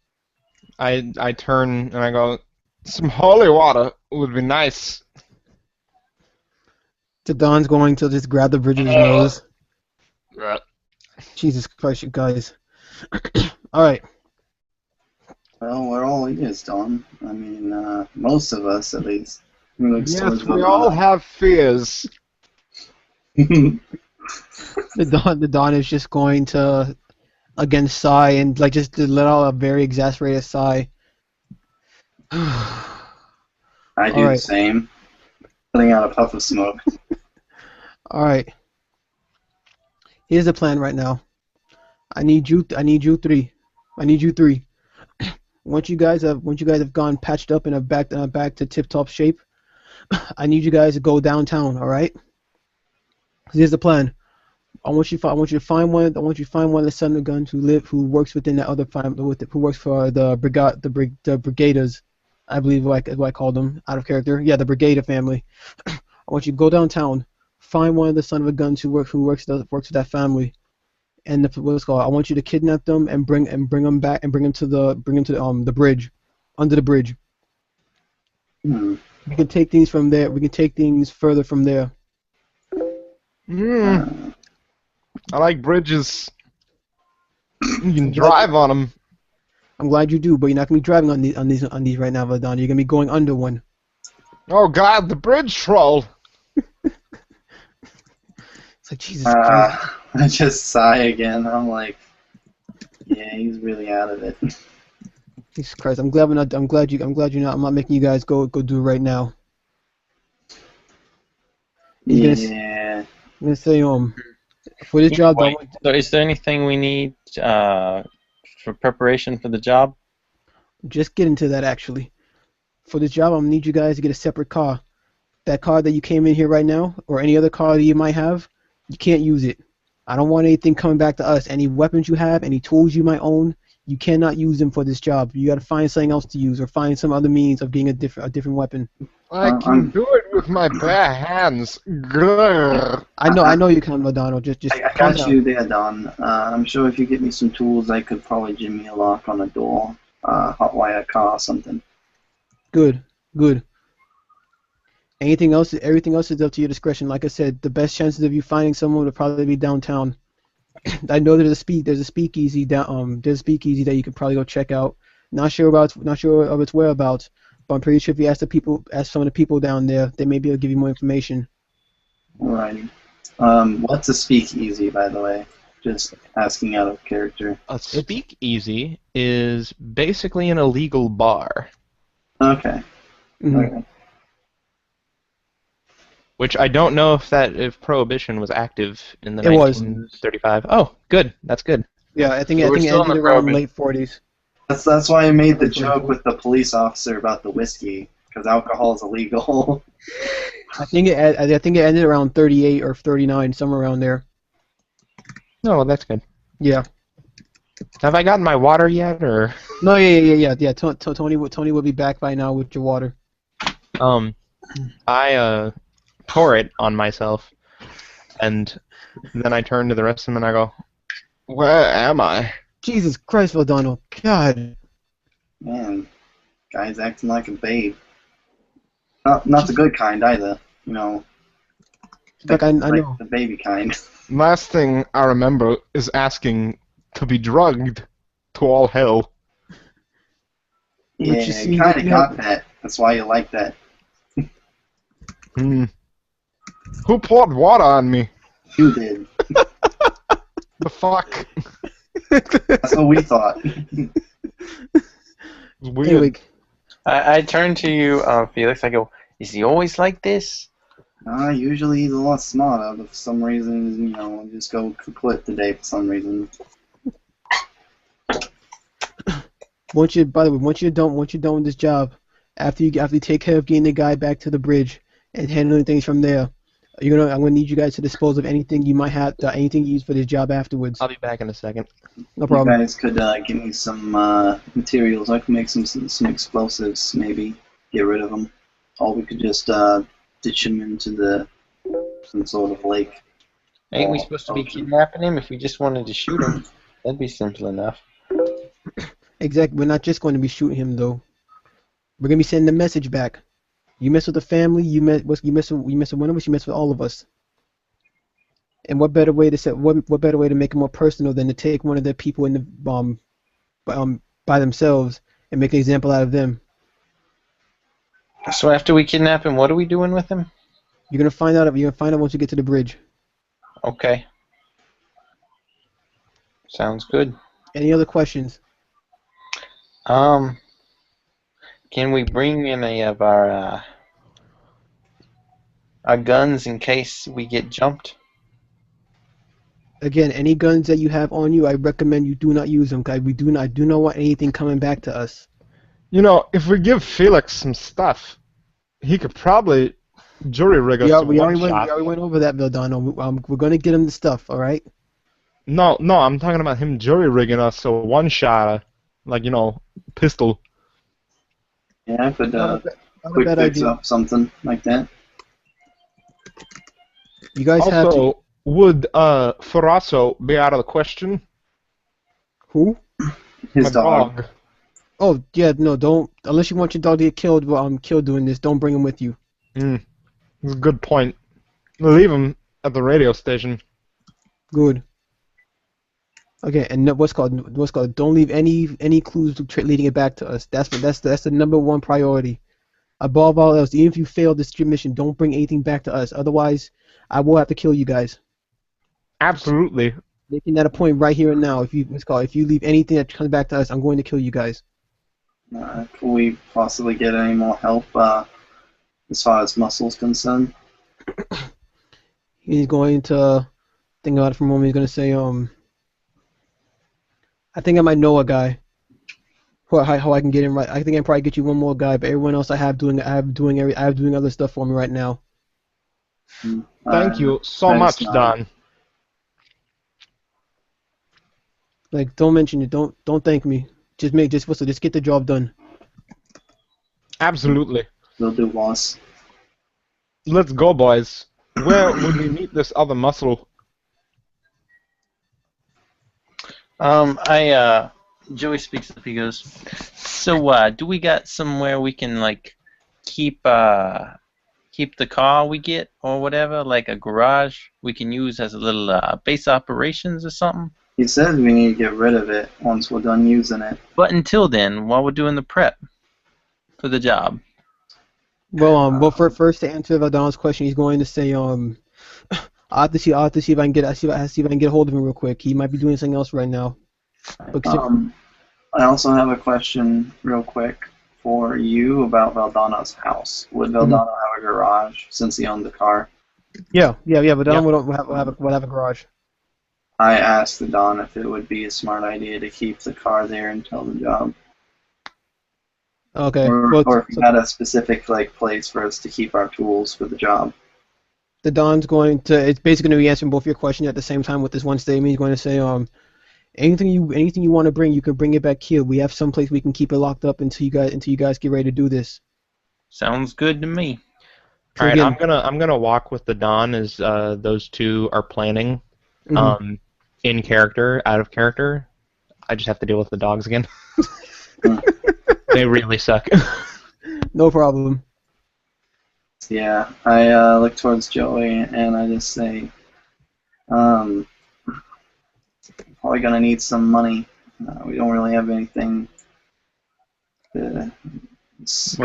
I turn and I go, some holy water would be nice. So Don's going to just grab the bridge of his nose. Jesus Christ, you guys. Alright. Well, we're all ears, Don. I mean, most of us, at least. Yes, we all have fears. The Don is just going to, again, sigh and just to let out a very exasperated sigh. I do the same. Putting out a puff of smoke. Alright. Here's the plan right now. I need you three. Once you guys have gone patched up and are back to tip-top shape, I need you guys to go downtown, alright? Here's the plan. I want you to find one of the son of guns who works within that other family, who works for the brigaders, I believe is what I call them, out of character. Yeah, the Brigada family. I want you to go downtown, find one of the son of a guns who works with that family, and I want you to kidnap them and bring them back and bring them to the bridge, under the bridge. Hmm. We can take things from there. We can take things further from there. I like bridges. You can drive on them. I'm glad you do, but you're not gonna be driving on these right now, Veldano. You're gonna be going under one. Oh God, the bridge troll. It's like Jesus Christ. I just sigh again. I'm like, yeah, he's really out of it. Jesus Christ. I'm glad we're not. I'm glad you're not. I'm not making you guys go do it right now. Yeah. I'm gonna say for this job. Wait, so is there anything we need for preparation for the job? Just get into that actually. For this job, I'm gonna need you guys to get a separate car. That car that you came in here right now, or any other car that you might have, you can't use it. I don't want anything coming back to us. Any weapons you have, any tools you might own, you cannot use them for this job. You got to find something else to use, or find some other means of getting a different weapon. I can do it with my bare hands. Grrr. I know you can, Veldano. Just I got you there, Don. I'm sure if you get me some tools, I could probably jimmy a lock on a door, hotwire a car, or something. Good. Everything else is up to your discretion. Like I said, the best chances of you finding someone would probably be downtown. I know there's a speakeasy there's a speakeasy that you could probably go check out. Not sure of its whereabouts, but I'm pretty sure if you ask some of the people down there, they may be able to give you more information. Alrighty. What's a speakeasy, by the way? Just asking out of character. A speakeasy is basically an illegal bar. Okay. Mm-hmm. Okay. Which I don't know if Prohibition was active in the It was. 1935. Oh, good. That's good. Yeah, I think So it we're still in ended the around Prohibition. late 40s. That's why I made the joke with the police officer about the whiskey, because alcohol is illegal. I think it ended around 38 or 39, somewhere around there. No, well, that's good. Yeah. Have I gotten my water yet, or? No, yeah. Tony will be back by now with your water. I pour it on myself, and then I turn to the rest of them and I go, "Where am I?" Jesus Christ, Veldano. God. Man, guy's acting like a babe. Not the good kind either. You know. Like I like know. the baby kind. Last thing I remember is asking to be drugged to all hell. Yeah, you see, you kind of you got have- that. That's why you like that. Who poured water on me? You did. The fuck? That's what we thought. It's weird. Anyway, I turn to you, Felix. I go, is he always like this? Usually he's a lot smarter, but for some reason, you know, just go quit today for some reason. once you're done with this job, after you take care of getting the guy back to the bridge and handling things from there, I'm gonna need you guys to dispose of anything you might have, anything you use for this job afterwards. I'll be back in a second. No problem. You guys could give me some materials. I could make some explosives, maybe. Get rid of them. Or we could just ditch them into some sort of lake. Ain't we supposed to be kidnapping him? If we just wanted to shoot him, that'd be simple enough. Exactly. We're not just going to be shooting him though. We're gonna be sending a message back. You mess with the family, you mess with one of us, you mess with all of us. And what better way to make it more personal than to take one of the people in the by themselves and make an example out of them? So after we kidnap him, what are we doing with him? You're gonna find out once you get to the bridge. Okay. Sounds good. Any other questions? Can we bring in any of our guns in case we get jumped? Again, any guns that you have on you, I recommend you do not use them. Cause I do not want anything coming back to us. You know, if we give Felix some stuff, he could probably jury rig us We to already one shot. went over that, Veldano. We're gonna get him the stuff, all right? No, I'm talking about him jury rigging us to one shot, like, you know, pistol. Yeah, I could Not a quick bad fix idea. up something like that. You guys have to. Also, would Ferrasso be out of the question? Who? His My dog. Oh yeah, no, don't. Unless you want your dog to get killed, killed doing this, don't bring him with you. That's a good point. Leave him at the radio station. Good. Okay, and what's called? Don't leave any clues leading it back to us. That's the number one priority. Above all else, even if you fail this mission, don't bring anything back to us. Otherwise, I will have to kill you guys. Absolutely. Making that a point right here and now. If you leave anything that comes back to us, I'm going to kill you guys. Can we possibly get any more help as far as muscle's concerned? He's going to think about it for a moment. He's going to say, I think I might know a guy. How I can get him right. I think I can probably get you one more guy, but everyone else I have doing other stuff for me right now. Thank you so much, Don. Like, don't mention it. Don't thank me. Just get the job done. Absolutely. Will do, boss. Let's go, boys. Where would we meet this other muscle? Joey speaks up. He goes, "So, do we got somewhere we can like keep the car we get or whatever, like a garage we can use as a little base operations or something?" He said we need to get rid of it once we're done using it. But until then, while we're doing the prep for the job. Well, first to answer Veldano's question, he's going to say, I'll have to see if I can get a hold of him real quick. He might be doing something else right now. I also have a question real quick for you about Veldano's house. Would Veldano have a garage since he owned the car? Yeah. Veldano will have a garage. I asked the Don if it would be a smart idea to keep the car there until the job. Okay. Or if he had a specific place for us to keep our tools for the job. The Don's it's basically going to be answering both your questions at the same time with this one statement. He's going to say, anything you want to bring, you can bring it back here. We have some place we can keep it locked up until you guys get ready to do this. Sounds good to me. All right, I'm gonna walk with the Don as those two are planning. In character, out of character. I just have to deal with the dogs again. They really suck. No problem. Yeah, I look towards Joey and I just say, probably gonna need some money. We don't really have anything. Wait,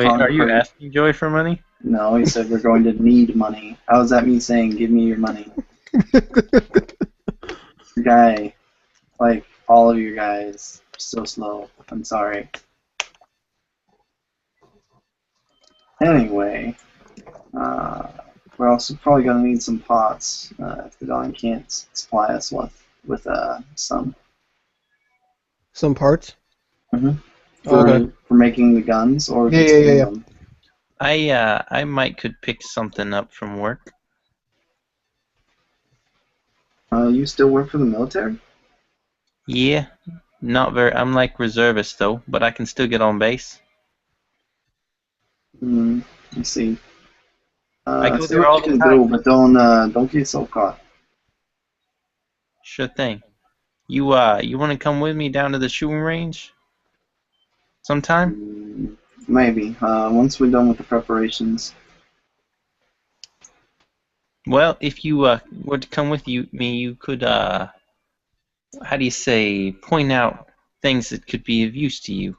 are you asking Joey for money? No, he said we're going to need money. How is that me saying, give me your money? Guy, like all of you guys, so slow. I'm sorry. Anyway, we're also probably going to need some pots if the Don can't supply us with some. Some parts? For making the guns or yeah. them. I might could pick something up from work. You still work for the military? Yeah, not very. I'm like reservist though, but I can still get on base. I see. I go see there what all you the can time. do, but don't get so caught. Sure thing. You want to come with me down to the shooting range? Sometime? Maybe. Once we're done with the preparations. Well, if you were to come with me, you could how do you say, point out things that could be of use to you.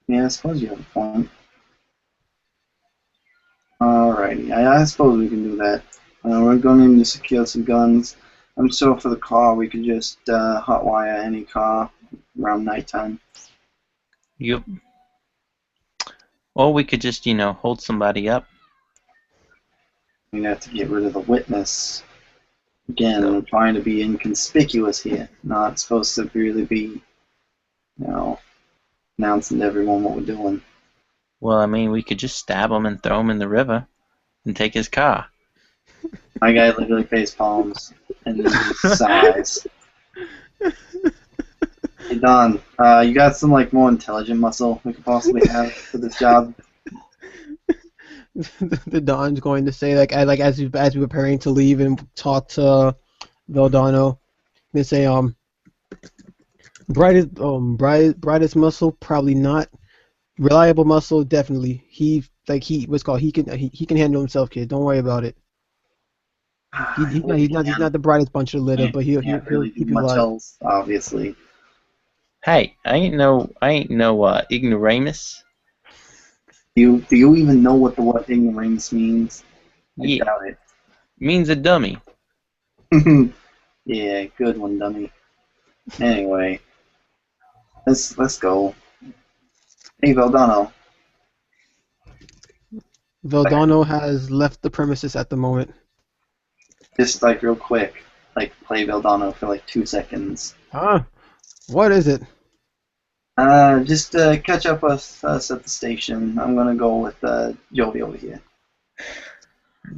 Yeah, I suppose you have a point. Alrighty, I suppose we can do that. We're going to need to secure some guns. I'm sure for the car we could just hotwire any car around nighttime. Yep. Or we could just, hold somebody up. We'd have to get rid of the witness. Again, we're trying to be inconspicuous here. Not supposed to really be, announcing to everyone what we're doing. Well, I mean, we could just stab him and throw him in the river and take his car. My guy literally face palms and sighs. Hey Don, you got some more intelligent muscle we could possibly have for this job? The Don's going to say as we're preparing to leave and talk to Veldano, they say brightest muscle probably not, reliable muscle definitely. He can handle himself, kid. Don't worry about it. He's not the brightest bunch of litter, but he'll Can't really do keep you much alive. else, obviously. Hey, I ain't no ignoramus. Do you even know what the what ignoramus means? I Yeah, doubt it. means a dummy. Yeah, good one, dummy. Anyway, let's go. Hey, Veldano. Veldano has left the premises at the moment. Just like real quick, like play Veldano for like 2 seconds. Huh? What is it? Just catch up with us at the station. I'm gonna go with Joey over here.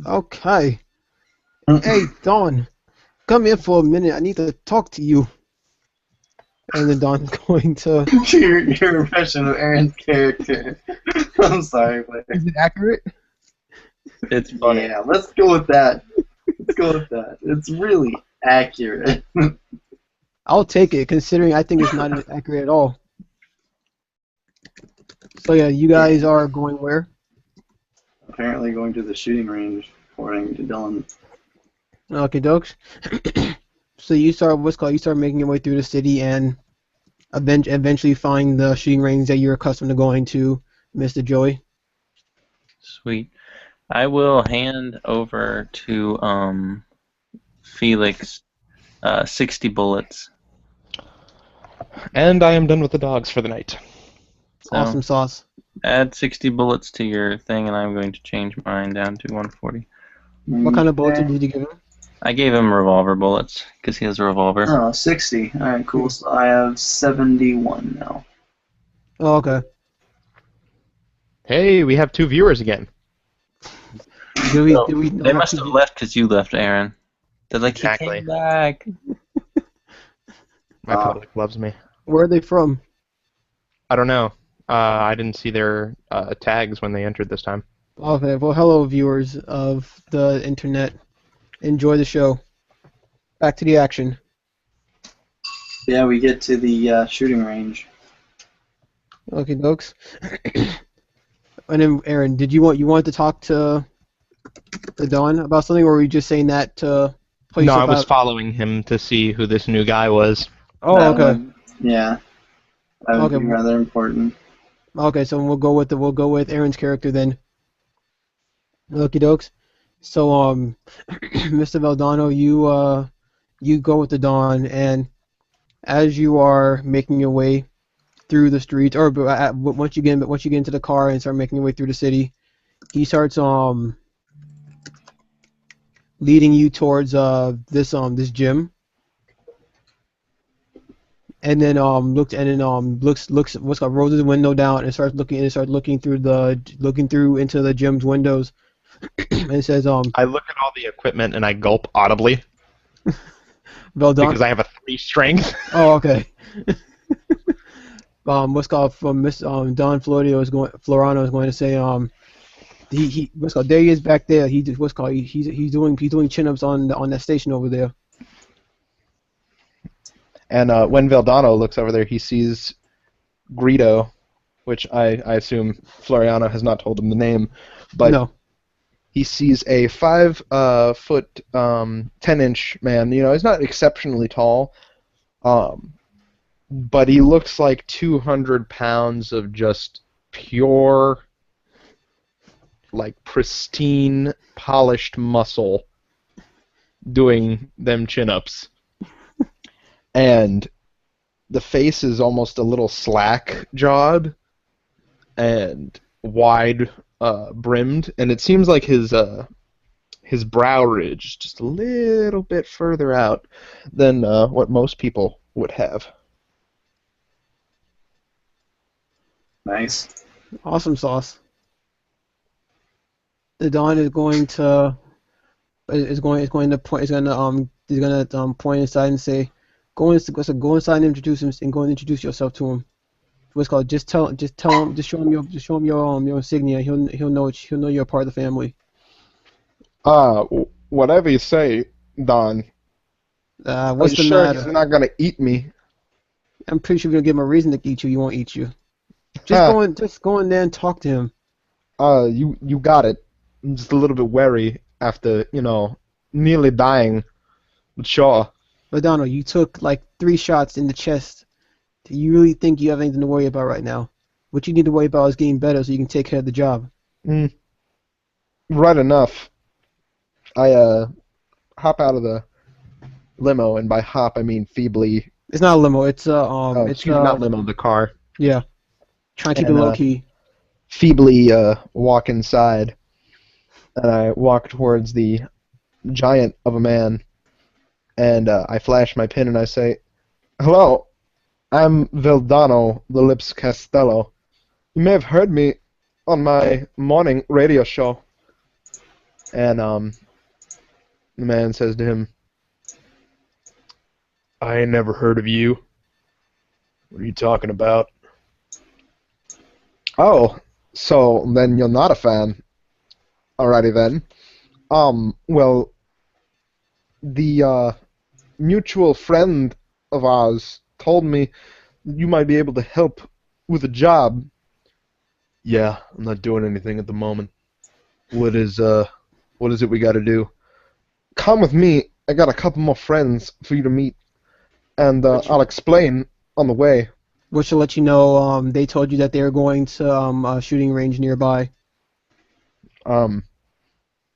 Okay. Hey, Don, come here for a minute. I need to talk to you. And then Don's going to. your impression of Aaron's character. I'm sorry, but Is it accurate? It's funny. yeah, let's go with that. Let's go with that. It's really accurate. I'll take it, considering I think it's not accurate at all. So yeah, you guys are going where? Apparently going to the shooting range, according to Dylan. Okay, dokes. So you start you start making your way through the city and eventually find the shooting range that you're accustomed to going to, Mr. Joey. Sweet. I will hand over to Felix 60 bullets. And I am done with the dogs for the night. So Awesome sauce. add 60 bullets to your thing, and I'm going to change mine down to 140. What kind of bullets did you give him? I gave him revolver bullets because he has a revolver. Oh, 60. Alright, cool. So I have 71 now. Oh, okay. Hey, we have 2 viewers again. Did we, So, did we they must have left because you left, Aaron. They're like, Exactly. he came back. My public loves me. Where are they from? I don't know. I didn't see their tags when they entered this time. Okay, well, hello, viewers of the internet. Enjoy the show. Back to the action. Yeah, we get to the shooting range. Okay, dokes. And then, Aaron, did you want to talk to the Don about something, or were you just saying that to play No, I yourself was out? following him to see who this new guy was. Oh, That okay. would- yeah. That would Okay, be well- rather important. Okay, so we'll go with Aaron's character then. Okie dokes. So Mr. Veldano, you go with the Dawn, and as you are making your way through the streets, or once you get into the car and start making your way through the city, he starts leading you towards this gym. And then looks what's called rolls the window down and starts looking through into the gym's windows. And it says I look at all the equipment and I gulp audibly Veldano. because I have a 3 strength. Oh, okay. What's called from Miss Don Floreano is going to say he what's called there he is back there. He's doing chin-ups on that station over there. And when Veldano looks over there, he sees Greedo, which I assume Floreano has not told him the name, but No. he sees a 5-foot, 10-inch man. You know, he's not exceptionally tall, but he looks like 200 pounds of just pure, like pristine, polished muscle doing them chin-ups. And the face is almost a little slack-jawed and wide-brimmed, and it seems like his brow ridge is just a little bit further out than what most people would have. Nice. Awesome sauce. The Don is going to point inside and say, go inside and introduce him and go and introduce yourself to him. What's called just show him your insignia. He'll know you're a part of the family. Whatever you say, Don. What's the sure matter? he's not gonna eat me? I'm pretty sure if you give him a reason to eat you, he won't eat you. Just go in there and talk to him. You got it. I'm just a little bit wary after, nearly dying. But sure. Veldano, you took like 3 shots in the chest. Do you really think you have anything to worry about right now? What you need to worry about is getting better so you can take care of the job. Right enough. I hop out of the limo, and by hop I mean feebly. It's not a limo. It's Excuse me, not limo, the car. Yeah. Trying to keep it low key. Feebly walk inside, and I walk towards the giant of a man, and I flash my pin and I say, "Hello, I'm Veldano, the Lips Castello. You may have heard me on my morning radio show." And the man says to him, "I ain't never heard of you. What are you talking about?" "Oh, so then you're not a fan. Alrighty then. Well, the mutual friend of ours told me that you might be able to help with a job." "Yeah, I'm not doing anything at the moment. What is it we gotta do?" "Come with me. I got a couple more friends for you to meet, and I'll explain on the way." Which to let you know, they told you that they were going to a shooting range nearby.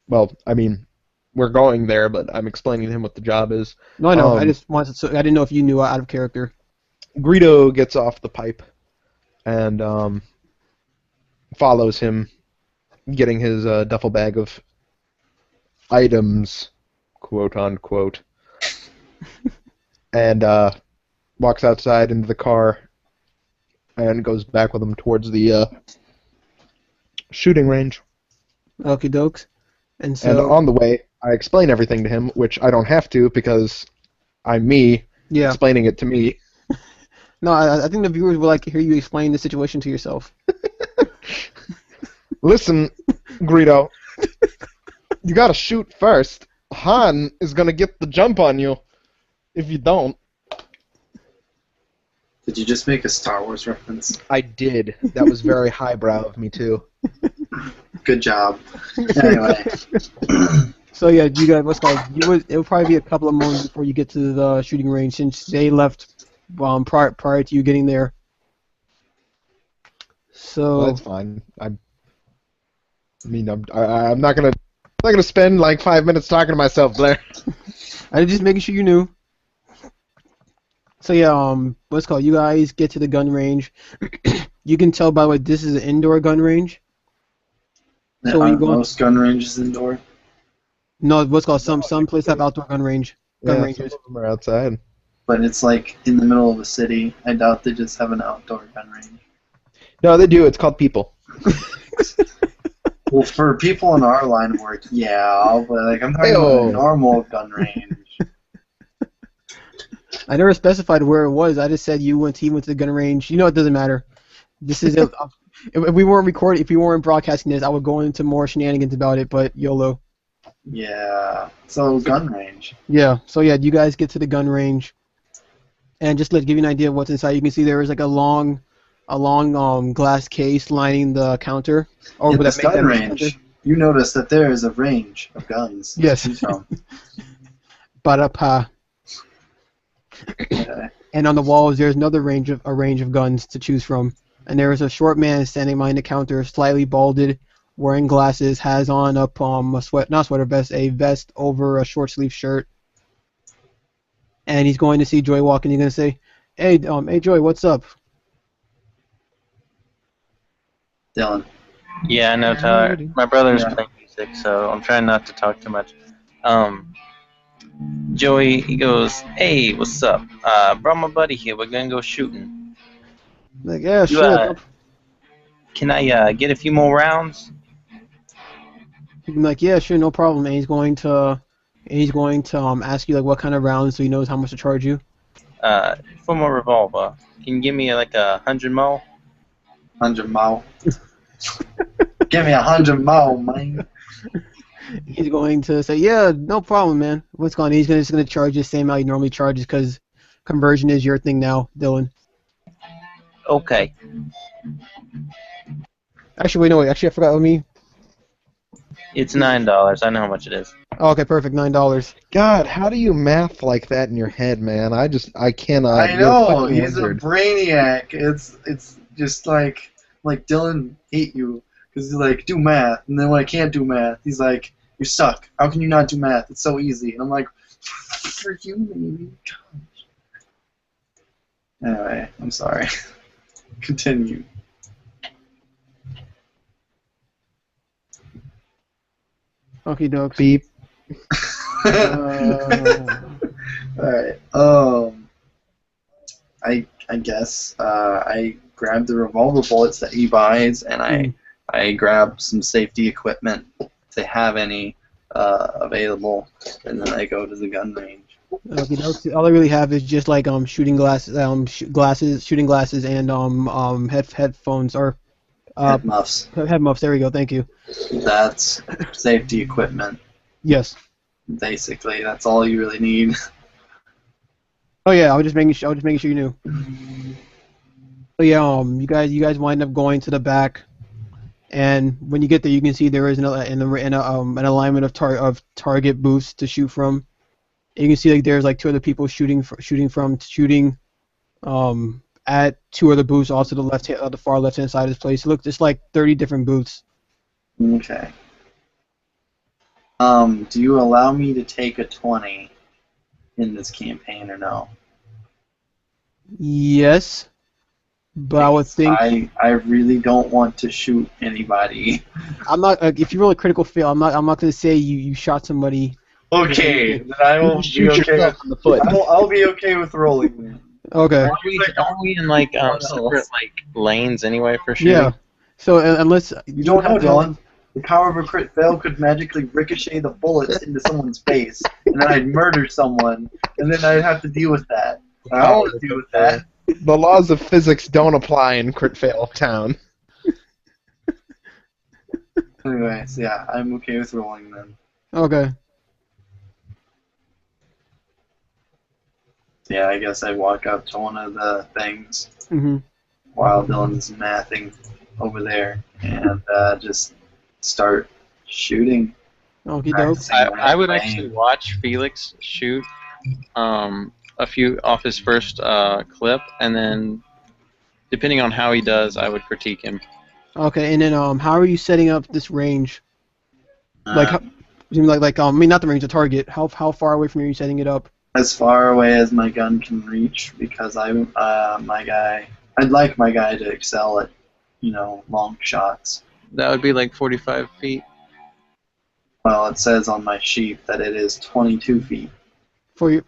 Well, I mean, we're going there, but I'm explaining to him what the job is. No, I know. I just wanted to. I didn't know if you knew out of character. Greedo gets off the pipe and follows him, getting his duffel bag of items, quote unquote, and walks outside into the car and goes back with him towards the shooting range. Okie dokes. And And on the way, I explain everything to him, which I don't have to because I'm me explaining it to me. No, I think the viewers would like to hear you explain the situation to yourself. "Listen, Greedo, you gotta shoot first. Han is gonna get the jump on you if you don't." Did you just make a Star Wars reference? I did. That was very highbrow of me, too. Good job. Anyway. So yeah, you guys, what's called? It would probably be a couple of moments before you get to the shooting range, since they left prior to you getting there. So Well, that's fine. I'm not gonna spend like 5 minutes talking to myself, Blair. I'm just making sure you knew. So yeah, what's called? You guys get to the gun range. You can tell, by the way, this is an indoor gun range. So when you go most gun ranges indoor? No, what's called some places have outdoor gun ranges. Some of them are outside. But it's like in the middle of a city. I doubt they just have an outdoor gun range. No, they do. It's called People. Well, for people in our line of work, yeah, but like I'm talking about a normal gun range. I never specified where it was. I just said he went to the gun range. You know, it doesn't matter. This is if we weren't recording, if we weren't broadcasting this, I would go into more shenanigans about it. But YOLO. Yeah. So gun range. Yeah. So yeah, you guys get to the gun range, and just to give you an idea of what's inside, you can see there is like a long glass case lining the counter. In this gun range, you notice that there is a range of guns. Yes. Ba-da-pa. Okay. And on the walls, there's another range of guns to choose from. And there is a short man standing behind the counter, slightly balded, wearing glasses, has on a vest over a short sleeve shirt. And he's going to see Joy walk, and he's going to say, "Hey, Joy, what's up?" Dylan. Yeah, I know, Tyler. My brother's playing music, so I'm trying not to talk too much. Joey, he goes, "Hey, what's up? Brought my buddy here. We're gonna go shooting." Like, yeah, sure. Can I get a few more rounds? I'm like, yeah, sure, no problem. And he's going to ask you like what kind of rounds, so he knows how much to charge you. For my revolver, can you give me like 100 mo? 100 mo. Give me 100 mo, man. He's going to say, yeah, no problem, man. What's going on? He's just going to charge you the same amount he normally charges because conversion is your thing now, Dylan. Okay. Actually, wait, no, wait. Actually, I forgot. It's $9. I know how much it is. Okay, perfect. $9. God, how do you math like that in your head, man? I cannot. I You're a know fucking he's a wizard. brainiac. It's just like Dylan hate you because he's like do math, and then when I can't do math, he's like you suck. How can you not do math? It's so easy. And I'm like, for you, maybe. Anyway, I'm sorry. Continue. Okay, dokes. Beep. Alright. I guess I grab the revolver bullets that he buys, and I grab some safety equipment if they have any available, and then I go to the gun range. Okay, dokes. All I really have is just like shooting glasses, shooting glasses, and headphones or Head muffs. head muffs. There we go. Thank you. That's safety equipment. Yes. Basically, that's all you really need. Oh yeah, I was just making sure you knew. But yeah, you guys wind up going to the back, and when you get there, you can see there is an alignment of target booths to shoot from. You can see like there's like two other people shooting at two other booths, also the far left hand side of this place. Look, it's like 30 different booths. Okay. Do you allow me to take a 20 in this campaign or no? Yes, but I would think I really don't want to shoot anybody. I'm not. If you roll a critical fail, I'm not going to say you shot somebody. Okay, then I will be Shoot okay yourself with. in the foot. I'll be okay with rolling. Then. Okay. Aren't we in like separate like lanes anyway for shooting? Yeah. So unless You don't know, Dylan. The power of a crit fail could magically ricochet the bullets into someone's face, and then I'd murder someone, and then I'd have to deal with that. I don't want to deal with that. The laws of physics don't apply in Crit Fail Town. Anyways, yeah, I'm okay with rolling then. Okay. Yeah, I guess I walk up to one of the things Mhm. while Dylan's mathing over there, and just start shooting. Okie doke. Practicing my I would aim. actually watch Felix shoot a few off his first clip, and then depending on how he does, I would critique him. Okay, and then how are you setting up this range? Like, Uh, I mean, not the range, the target. How far away from you are you setting it up? as far away as my gun can reach, because I'd like my guy to excel at, long shots. That would be like 45 feet. Well, it says on my sheet that it is 22 feet. Wait,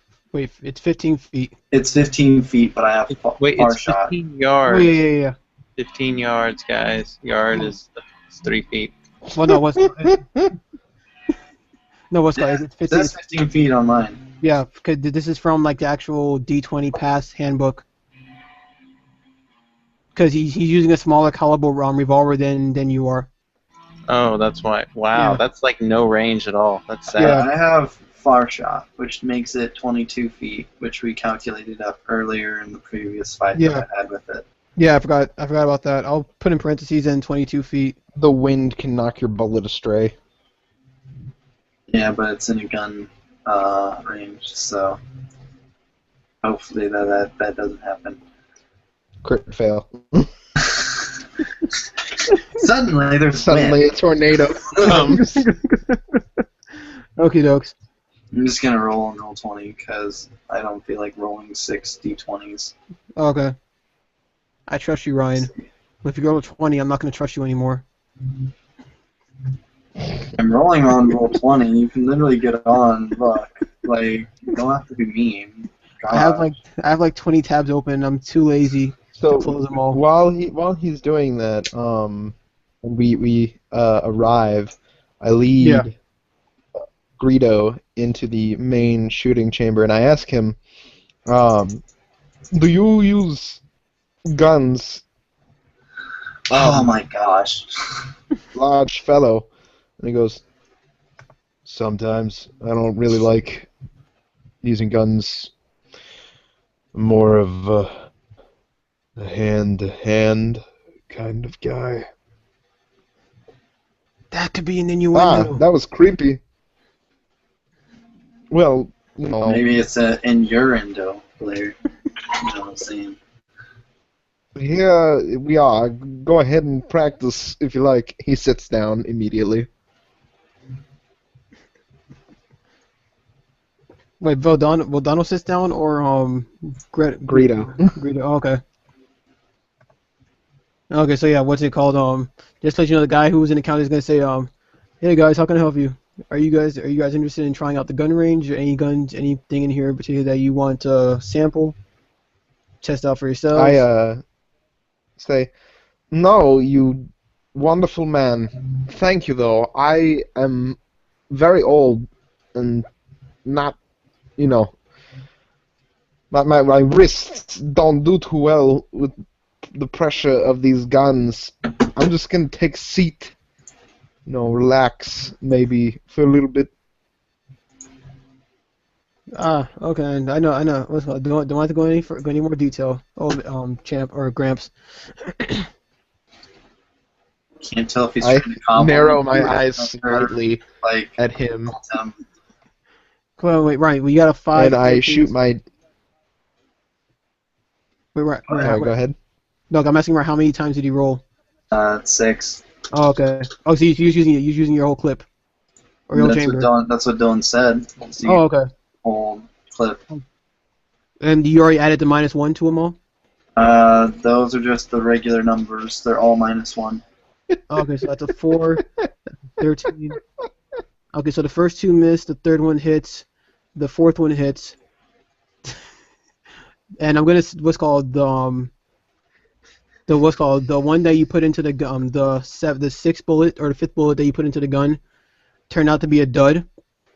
it's 15 feet. It's 15 feet, but I have Wait, far it's shot. 15 Oh yards. yeah. 15 yards, guys. Yard is 3 feet. Well, no, what's no, what's guys? It's 15. That's 15 feet on mine. Yeah, because this is from like the actual D20 pass handbook. Because he's using a smaller caliber revolver than you are. Oh, that's why. Wow, Yeah. that's like no range at all. That's sad. Yeah, I have far shot, which makes it 22 feet, which we calculated up earlier in the previous fight Yeah. that I had with it. Yeah, I forgot about that. I'll put in parentheses in 22 feet. The wind can knock your bullet astray. Yeah, but it's in a gun range, so hopefully that doesn't happen. Crit fail. Suddenly, there's Suddenly wind. a tornado comes. Okie dokes. I'm just gonna roll and roll 20 because I don't feel like rolling 6 d20s. Okay. I trust you, Ryan. But if you go to 20, I'm not going to trust you anymore. I'm rolling on roll 20. You can literally get on. Look, you don't have to be mean. God. I have like 20 tabs open. I'm too lazy So to close them all. while he's doing that, when we arrive, I lead Greedo into the main shooting chamber, and I ask him, do you use guns, Oh my gosh. large fellow? And he goes, sometimes. I don't really like using guns. I'm more of a hand-to-hand kind of guy. That could be an innuendo. That was creepy. Well, you know, Maybe it's a innuendo, Blair. You know what I'm saying? here we are. Go ahead and practice if you like. He sits down immediately. Wait, Veldano sits down or Greedo. Greedo. Oh, okay. Okay, so yeah, what's it called? Just to let you know, the guy who was in the county is gonna say, hey guys, how can I help you? Are you guys interested in trying out the gun range or any guns, anything in here in particular that you want to sample, test out for yourselves? I say, no, you wonderful man. Thank you, though. I am very old and not, you know, my wrists don't do too well with the pressure of these guns. I'm just gonna take a seat, relax maybe for a little bit. Ah, okay, I know. What's it called? Don't have to go any more detail. Oh, champ or Gramps. Can't tell if he's I trying to compliment narrow my you or eyes slightly like at him, him. Come on, wait, Ryan, we got a 5. and I 13. shoot my. Wait, right. Sorry, go ahead. No, I'm asking Ryan, how many times did he roll? 6. Oh, okay. Oh, so you're using your whole clip or your whole chamber. That's what Dylan said. So Oh, okay. whole clip. And you already added the -1 to them all? Those are just the regular numbers. They're all -1. Okay, so that's a 4, 13. Okay, so the first 2 miss, the third one hits, the fourth one hits, and I'm gonna what's called the one that you put into the sixth bullet or the fifth bullet that you put into the gun turned out to be a dud,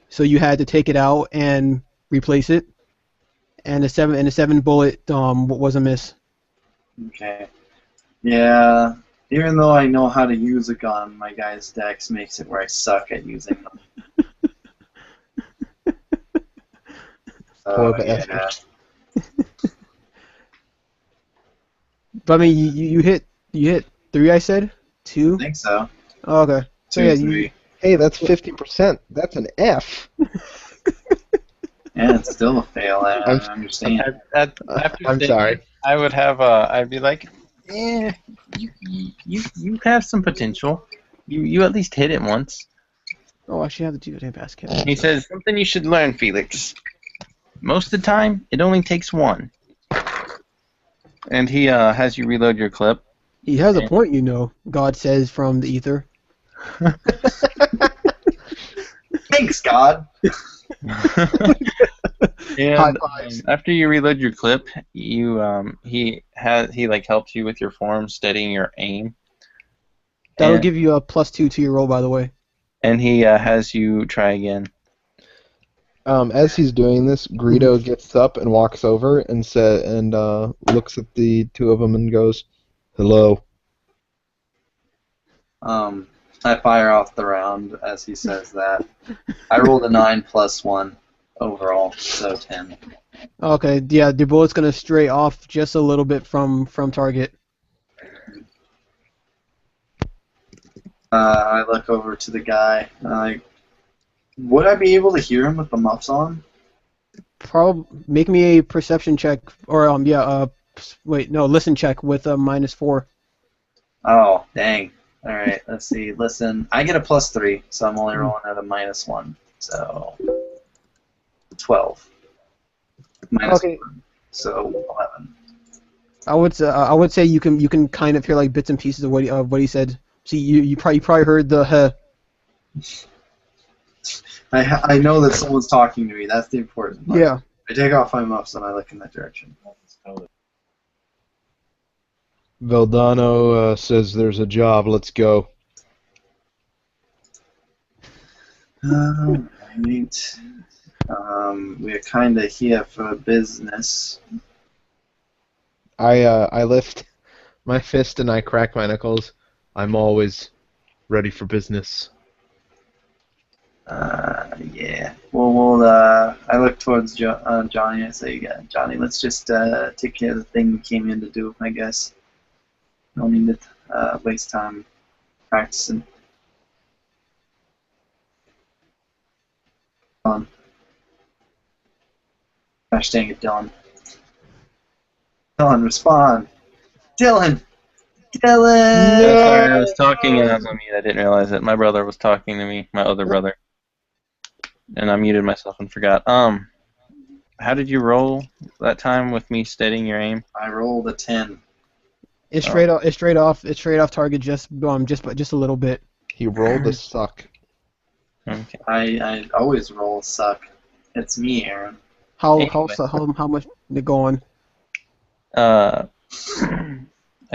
so you had to take it out and replace it, and the seven bullet was a miss. Okay. Yeah. Even though I know how to use a gun, my guy's dex makes it where I suck at using them. Poor Yeah. bastard. But I mean, you hit 3, I said 2. I think so. Oh, okay. So 2, yeah, 3. Hey, that's 50%. That's an F. Yeah, it's still a fail. I don't understand. After I'm saying sorry. that, I would have I'd be like, you have some potential. You at least hit it once. Oh, I actually have the 2 basket. He says something you should learn, Felix. Most of the time, it only takes 1. And he has you reload your clip. He has a point, God says from the ether. Thanks, God. And after you reload your clip, he helps you with your form, steadying your aim. That'll And- give you a +2 to your roll, by the way. And he has you try again. As he's doing this, Greedo gets up and walks over and looks at the two of them and goes, "Hello." I fire off the round as he says that. I rolled a 9 + 1 overall, so 10. Okay, yeah, the bullet's gonna stray off just a little bit from target. I look over to the guy. Would I be able to hear him with the muffs on? Make me a perception check, or listen check with a -4. Oh, dang. All right, let's see. Listen, I get a +3, so I'm only rolling at a -1. So 12. Okay. -1, so 11. I would say you can kind of hear like bits and pieces of what he said. See, you probably heard the I know that someone's talking to me. That's the important part. Yeah. I take off my muffs and I look in that direction. Veldano says there's a job. Let's go. Right. We're kind of here for business. I lift my fist and I crack my knuckles. I'm always ready for business. Yeah. Well, I look towards Johnny and I say, yeah, Johnny, let's just take care of the thing we came in to do, I guess. No need to waste time practicing. Gosh dang it, Dylan. Dylan, respond. Dylan! Dylan! I'm sorry, I was talking and I was on mute. I didn't realize it. My brother was talking to me, my other brother. And I muted myself and forgot. How did you roll that time with me stating your aim? I rolled a 10. It's straight off. It's straight off target. Just a little bit. He rolled a suck. Okay. I always roll suck. It's me, Aaron. How much to go on? I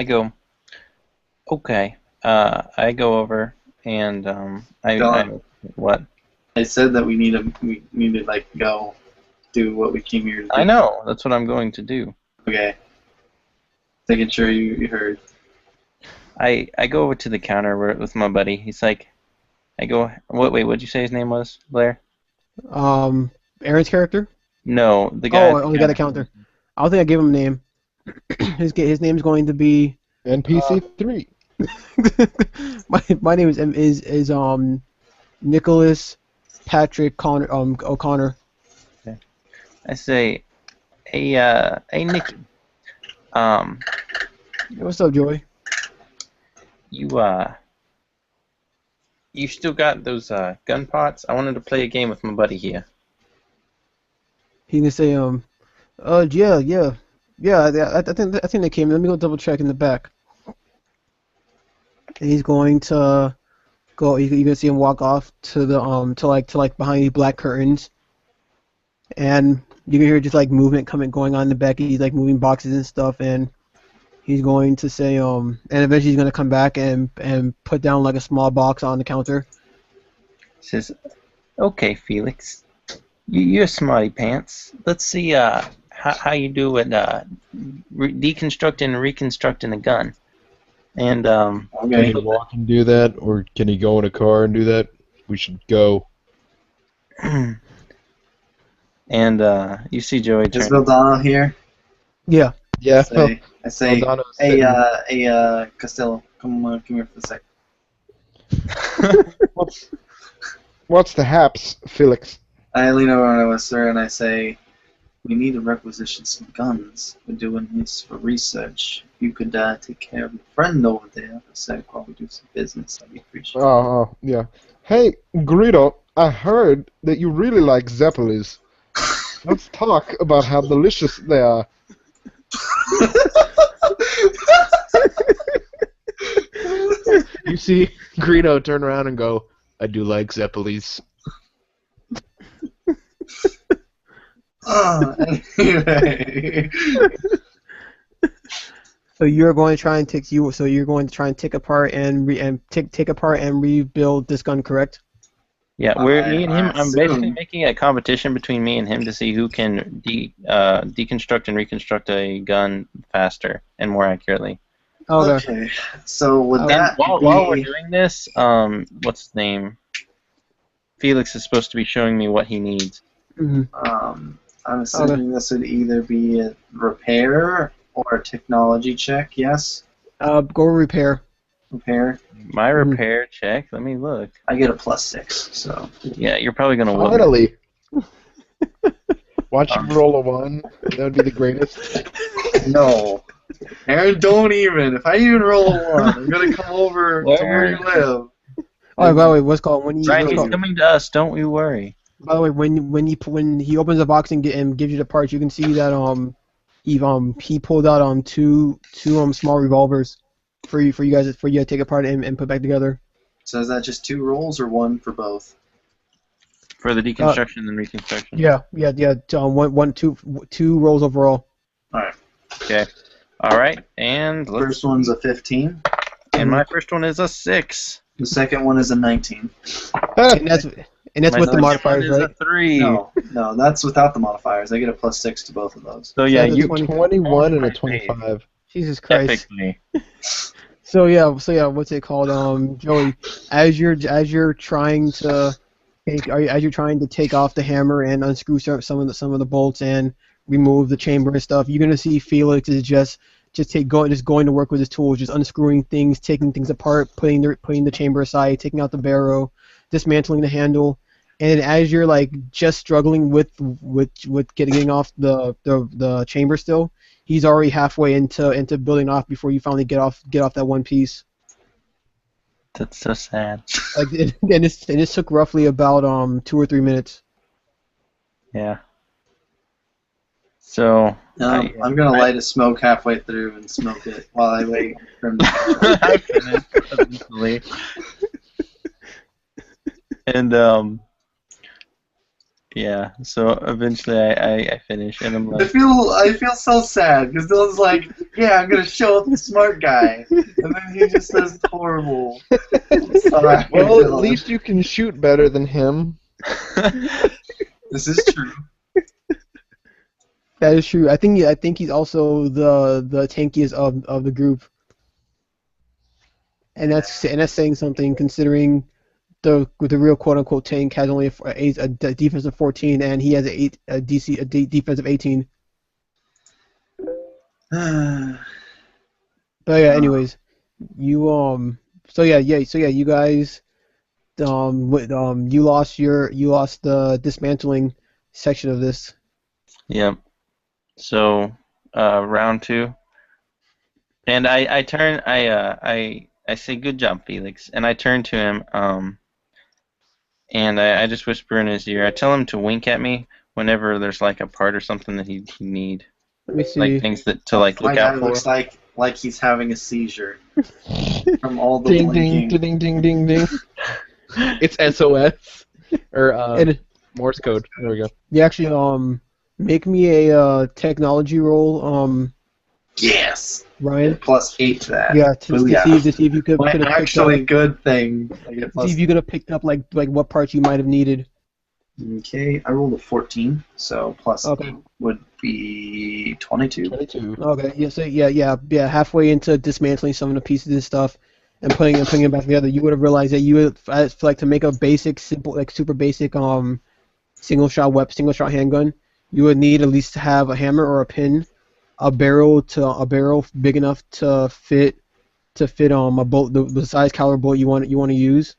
go. Okay. I go over and Done. what? I said that we need to like go do what we came here to do. I know. That's what I'm going to do. Okay. Making sure you heard. I go over to the counter with my buddy. He's like, I go. Wait, what'd you say his name was, Blair? Aaron's character? No, the guy. Oh, the guy at the counter. I don't think I gave him a name. His name's going to be NPC 3. my name is Nicholas Patrick O'Connor. Okay. I say, hey Nicky. What's up, Joey? You still got those gun pots? I wanted to play a game with my buddy here. He can say yeah. I think they came. Let me go double check in the back. And he's going to go. You can see him walk off to the to behind these black curtains, and you can hear just like movement going on in the back. He's like moving boxes and stuff, and he's going to say and eventually he's going to come back and put down like a small box on the counter. He says, "Okay, Felix, you're smarty pants. Let's see how you do at deconstructing and reconstructing a gun." And Can Okay. he walk and do that, or can he go in a car and do that? We should go. and you see Joey Is turn. Veldano here? Yeah. I say, Veldano's hey, sitting- Costello, come here for a sec. What's the haps, Felix? I lean over on my sir and I say, we need to requisition some guns. We're doing this for research. If you could take care of your friend over there for a sec while we do some business, I'd be appreciated. Oh, yeah. Hey, Greedo, I heard that you really like Zeppelis. Let's talk about how delicious they are. You see Greedo turn around and go, I do like Zeppelis. Anyway. So you're going to try and take apart and take apart and rebuild this gun, correct? Yeah, me and him. I I'm basically assume. making a competition between me and him to see who can deconstruct and reconstruct a gun faster and more accurately. Okay. So would And that while we're be... doing this, what's his name? Felix is supposed to be showing me what he needs. Mm-hmm. I'm assuming this would either be a repair or a technology check, yes? Go repair. Repair. My repair check. Let me look. I get a +6, so... Yeah, you're probably gonna whoop me. Finally. Watch him roll a 1. That would be the greatest. No. Aaron, don't even. If I even roll a 1, I'm going to come over to where you live. Oh, by the way, what's called when you Right, he's coming to us. Don't you worry. By the way, when he opens the box and gives you the parts, you can see that he pulled out two small revolvers for you to take apart and put back together. So is that just 2 rolls or 1 for both? For the deconstruction and reconstruction. Yeah. Two rolls overall. Alright. Okay. All right, and First one's a 15. my first one is a 6. The second one is a 19. And that's with the second modifiers, one is right? a 3. No, that's without the modifiers. I get a +6 to both of those. So yeah, that's you 21 and a 25. Jesus Christ. epically. So yeah, what's it called? Joey, as you're trying to take off the hammer and unscrew some of the bolts and remove the chamber and stuff, you're gonna see Felix is just going to work with his tools, just unscrewing things, taking things apart, putting the chamber aside, taking out the barrel, dismantling the handle, and as you're like just struggling with getting off the chamber still, he's already halfway into building off before you finally get off that one piece. That's so sad. Like and it took roughly about 2 or 3 minutes. Yeah. So I'm gonna light a smoke halfway through and smoke it while I wait for him to catch up. I finished eventually. And yeah. So eventually I finish, and I'm like, I feel so sad because Dylan's like, yeah, I'm gonna show up the smart guy, and then he just says horrible. Sorry, Well, at Dylan. least you can shoot better than him. This is true. That is true. I think he's also the tankiest of the group, and that's saying something considering the real quote unquote tank has only a defense of 14 and he has a defense of 18. But yeah, anyways, you you guys you lost the dismantling section of this. yep. So round 2, and I say good job, Felix, and I turn to him and I just whisper in his ear. I tell him to wink at me whenever there's like a part or something that he'd need, Let me see. like things that to like My look guy out for. looks like he's having a seizure from all the Ding, blinking. ding, ding, ding, ding, ding. It's SOS. Or And Morse code. There we go. you actually make me a technology roll, Yes. Ryan. +8 to that. Yeah, to Booyah. see if you could My have picked up. actually good thing. I get See if you could have picked up like what parts you might have needed. Okay, I rolled a 14, so +8 Okay. would be 22. 22. Okay, yeah, so yeah, halfway into dismantling some of the pieces and stuff and putting it back together, you would have realized that you would like to make a basic, simple, like super basic single shot handgun. You would need at least to have a hammer or a pin, a barrel big enough to fit a bolt, the size caliber bullet you want to use.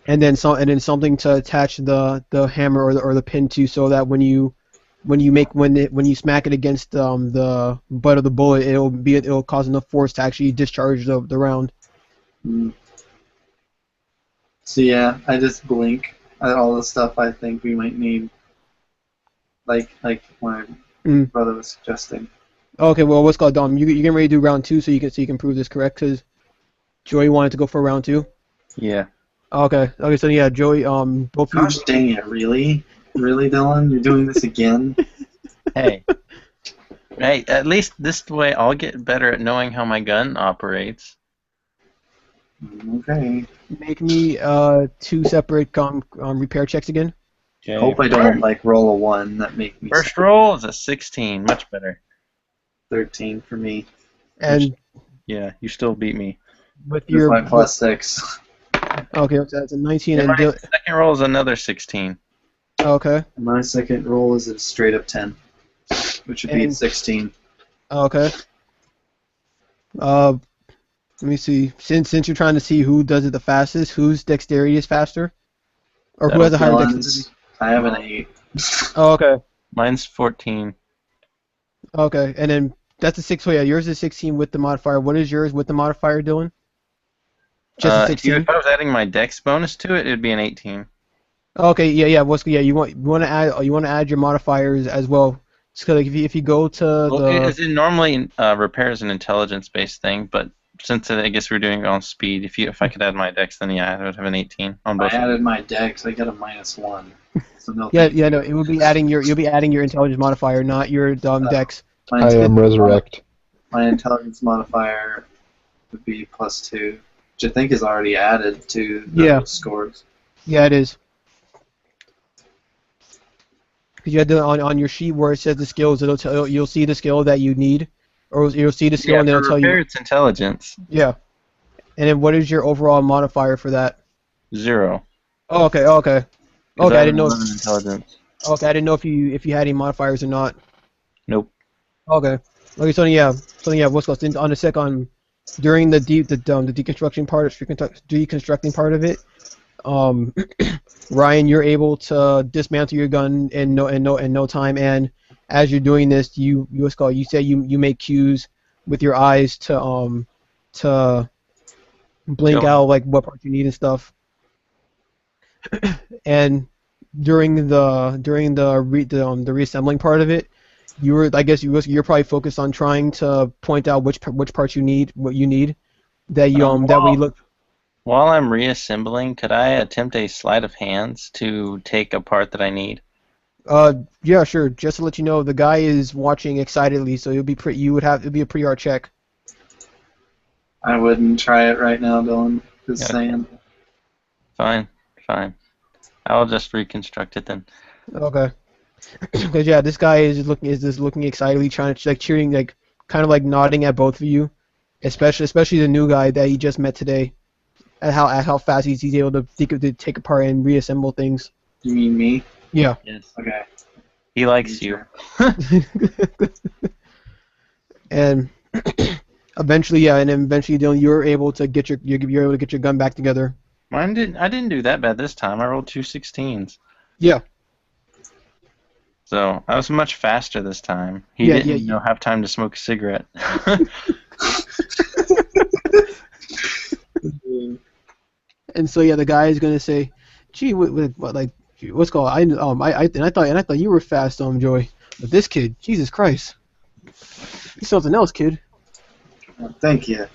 And then something to attach the hammer or the pin to, so that when you smack it against the butt of the bullet, it'll cause enough force to actually discharge the round. Mm. So yeah, I just blink at all the stuff I think we might need, like my brother was suggesting. Okay, well, what's called Dom? You getting ready to do round 2, so you can prove this correct? Because Joey wanted to go for round 2. Yeah. Okay, so yeah, Joey, both of you. Gosh dang it, really, Dylan, you're doing this again? Hey. Hey, at least this way I'll get better at knowing how my gun operates. Okay. Make me 2 separate repair checks again. Okay. Hope I don't roll a 1. That make me First roll is a 16, much better. 13 for me. And Yeah, you still beat me. with With your my +6. okay, so that's a 19 And and my second roll is another 16. okay. My second roll is a straight up 10, which would be And- 16. Okay. Let me see. Since you're trying to see who does it the fastest, whose dexterity is faster, or who has a higher Dylan's- dexterity? I have an 8. Oh, okay. Mine's 14. Okay, and then that's a 6. So yeah, yours is 16 with the modifier. What is yours with the modifier, Dylan? Just a 16. If I was adding my dex bonus to it, it'd be an 18. Okay, yeah. You want to add your modifiers as well. So like if you go to Well, normally repair is an intelligence-based thing, but since I guess we're doing it on speed, if I could add my dex, then yeah, I would have an 18 on both. I added my dex, I get a -1. So no. no, it would be adding you'll be adding your intelligence modifier, not your dex. My I am intelligence- resurrect. My intelligence modifier would be +2, which I think is already added to the Yeah. scores. Yeah, it is. Because you had on your sheet where it says the skills, you'll see the skill that you need, or you'll see the skill Yeah, and then for it'll tell repair, you. it's intelligence. Yeah. And then what is your overall modifier for that? 0. Oh, okay. 'Cause I didn't know. 11 intelligence. Okay, I didn't know if you had any modifiers or not. Nope. Okay. Okay. So yeah. What's called on the second during the deconstruction part, deconstructing part of it, Ryan, you're able to dismantle your gun in no time, and as you're doing this, you say you make cues with your eyes to blink Go. out like what parts you need and stuff. And during the reassembling part of it, you're probably focused on trying to point out which parts you need, what you need, that we look. While I'm reassembling, could I attempt a sleight of hands to take a part that I need? Yeah, sure. Just to let you know, the guy is watching excitedly, so it'd be a pretty hard check. I wouldn't try it right now, Dylan. Just Okay. saying. Fine. I'll just reconstruct it then. Okay. Because yeah, this guy is just looking excitedly, trying to cheering, kind of nodding at both of you, especially the new guy that he just met today, at how fast he's able to take apart and reassemble things. You mean me? Yeah. Yes. Okay. He likes you. And eventually, Dylan, you're able to get your gun back together. I didn't do that bad this time. I rolled 2 16s. Yeah. So I was much faster this time. He Yeah, didn't yeah. have time to smoke a cigarette. And so yeah, the guy is gonna say, "Gee, what's called? I thought you were fast, Joy, but this kid, Jesus Christ, he's something else, kid." Thank you.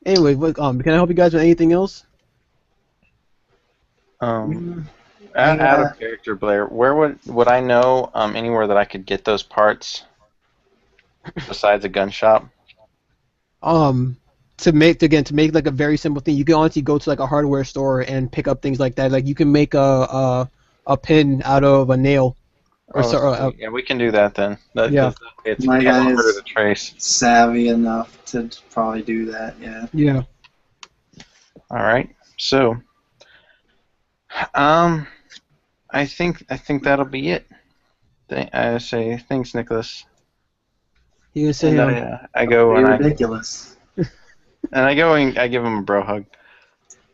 Anyway, can I help you guys with anything else? Out Yeah. of character, Blair. Where would I know anywhere that I could get those parts besides a gun shop? To make like a very simple thing, you can honestly go to like a hardware store and pick up things like that. Like you can make a pin out of a nail. Yeah, we can do that then. Yeah. It's My guy harder is to trace. savvy enough to probably do that. Yeah. Yeah. All right. So, I think that'll be it. I say thanks, Nicholas. You can say And I go Pretty and ridiculous. I go and I give him a bro hug.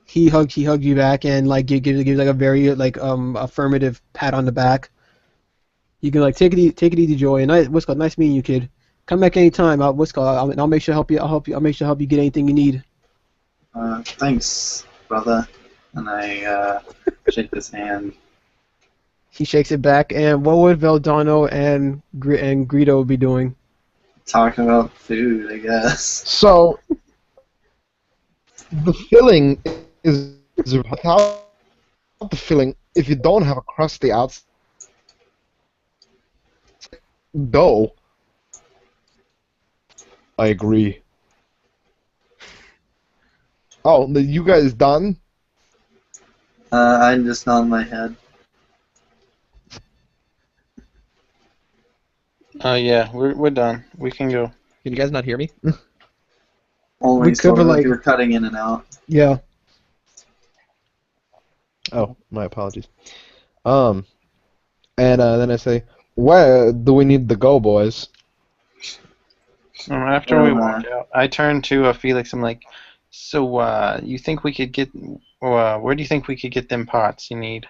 he hugged you back and like gives like a very affirmative pat on the back. You can like take it easy, Joy. And nice meeting you, kid. Come back anytime. I'll make sure to help you. I'll make sure to help you get anything you need. Thanks, brother. And I shake his hand. He shakes it back. And what would Veldano and Greedo be doing? Talking about food, I guess. So the filling is without the filling. If you don't have a crusty outside dough, I agree. Oh, you guys done? I'm just nodding my head. Yeah, we're done. We can go. Can you guys not hear me? Only We sort cover, of like- you're cutting in and out. Yeah. Oh, my apologies. And then I say, where do we need to go, boys? After we walk out, I turn to Felix. I'm like, so you think we could get? Where do you think we could get them pots you need?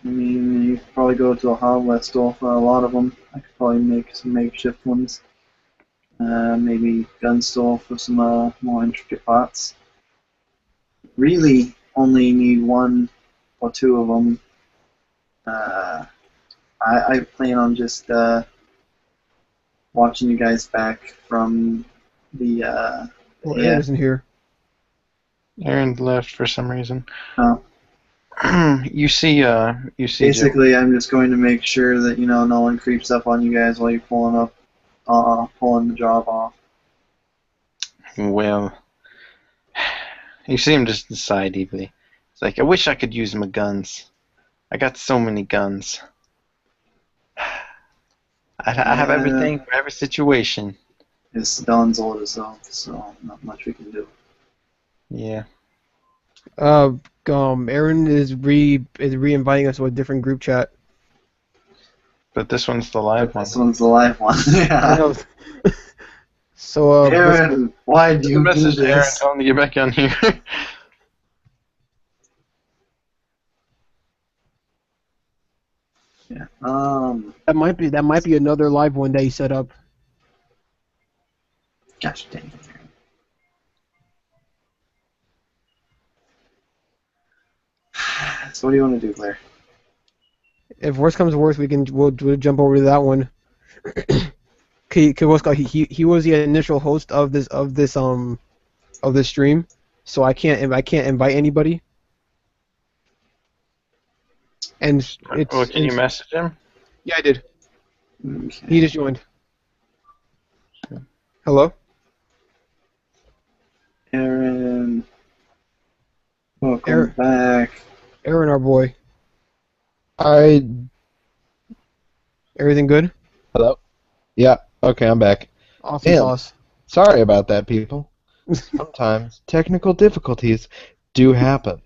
I mean, you could probably go to a hardware store for a lot of them. I could probably make some makeshift ones. Maybe gun store for some more intricate parts. Really, only need one or two of them. I plan on just watching you guys back from the. Well, Yeah. Aaron isn't here. Aaron left for some reason. Oh. You see. Basically, I'm just going to make sure that no one creeps up on you guys while you're pulling the job off. Well, you see him just sigh deeply. It's like, I wish I could use my guns. I got so many guns. I have everything for every situation. It's Don's orders though, so not much we can do. Yeah. Aaron is re-inviting us to a different group chat. But this one's the live one. This one's the live one. I Yeah. know. So, Aaron, why do The you do message to Aaron, this? tell him to get back on here. Yeah. that might be another live one that he set up. Gosh dang it, Aaron. So what do you want to do, Claire? If worst comes to worst, we'll jump over to that one. He was the initial host of this stream, so I can't invite anybody. And it's Well, can you message him? yeah, I did. Okay. He just joined. Hello? Aaron. Welcome Aaron. back. Aaron, our boy. Hello? Everything good? Yeah, okay, I'm back. Awesome Damn. sauce. Sorry about that, people. Sometimes technical difficulties do happen.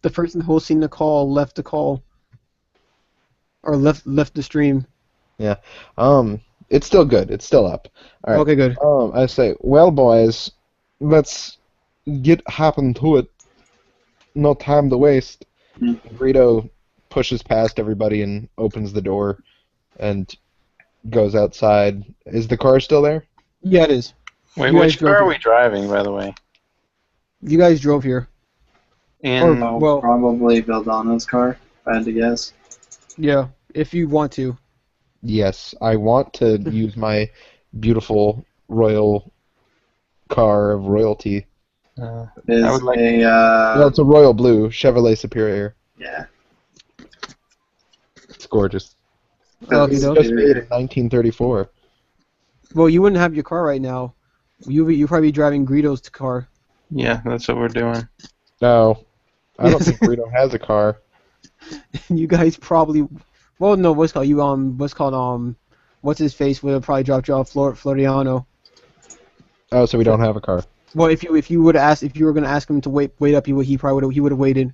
The person hosting the call left the call. Or left the stream. It's still good. It's still up. All right. Okay, good. I say, well, boys, let's get hopping to it. No time to waste. Hmm. Greedo pushes past everybody and opens the door and goes outside. Is the car still there? Yeah, it is. Wait, You guys which car drove are we driving, by the way? You guys drove here. And Oh, Well- probably Veldano's car, if I had to guess. Yeah, if you want to. Yes, I want to use my beautiful royal car of royalty. Is I would like- a, Well, it's a royal blue Chevrolet Superior. yeah. It's gorgeous. Oh, It's you know? Just made in 1934. Well, you wouldn't have your car right now. You probably be driving Greedo's car. yeah, that's what we're doing. No, I don't think Greedo has a car. You guys probably. Well, no. What's his face would have probably dropped you off Floreano. Oh, so we don't have a car. Well, if you would ask if you were gonna ask him to wait up, he probably would have waited.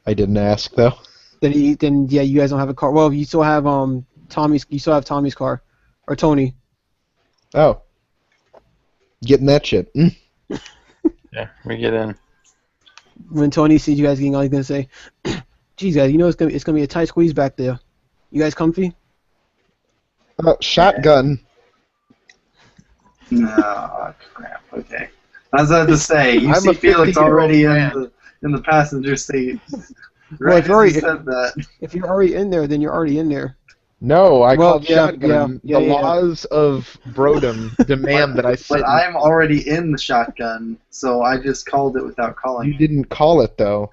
I didn't ask though. Then yeah, you guys don't have a car. Well, you still have Tommy's car, or Tony. Oh, getting that shit. Yeah, we get in. When Tony sees you guys getting on, he's gonna say, "Geez, guys, you know it's gonna be a tight squeeze back there. You guys comfy?" Shotgun. No, crap. Okay. I was about to say, you I'm see a Felix 50-year-old already man. in the passenger seat. Well, Right if you're as he already- said that. If you're already in there, then you're already in there. No, I Well, called yeah, shotgun. yeah, the yeah. laws of Brodom demand that I sit. But I'm already in the shotgun, so I just called it without calling You it. didn't call it though.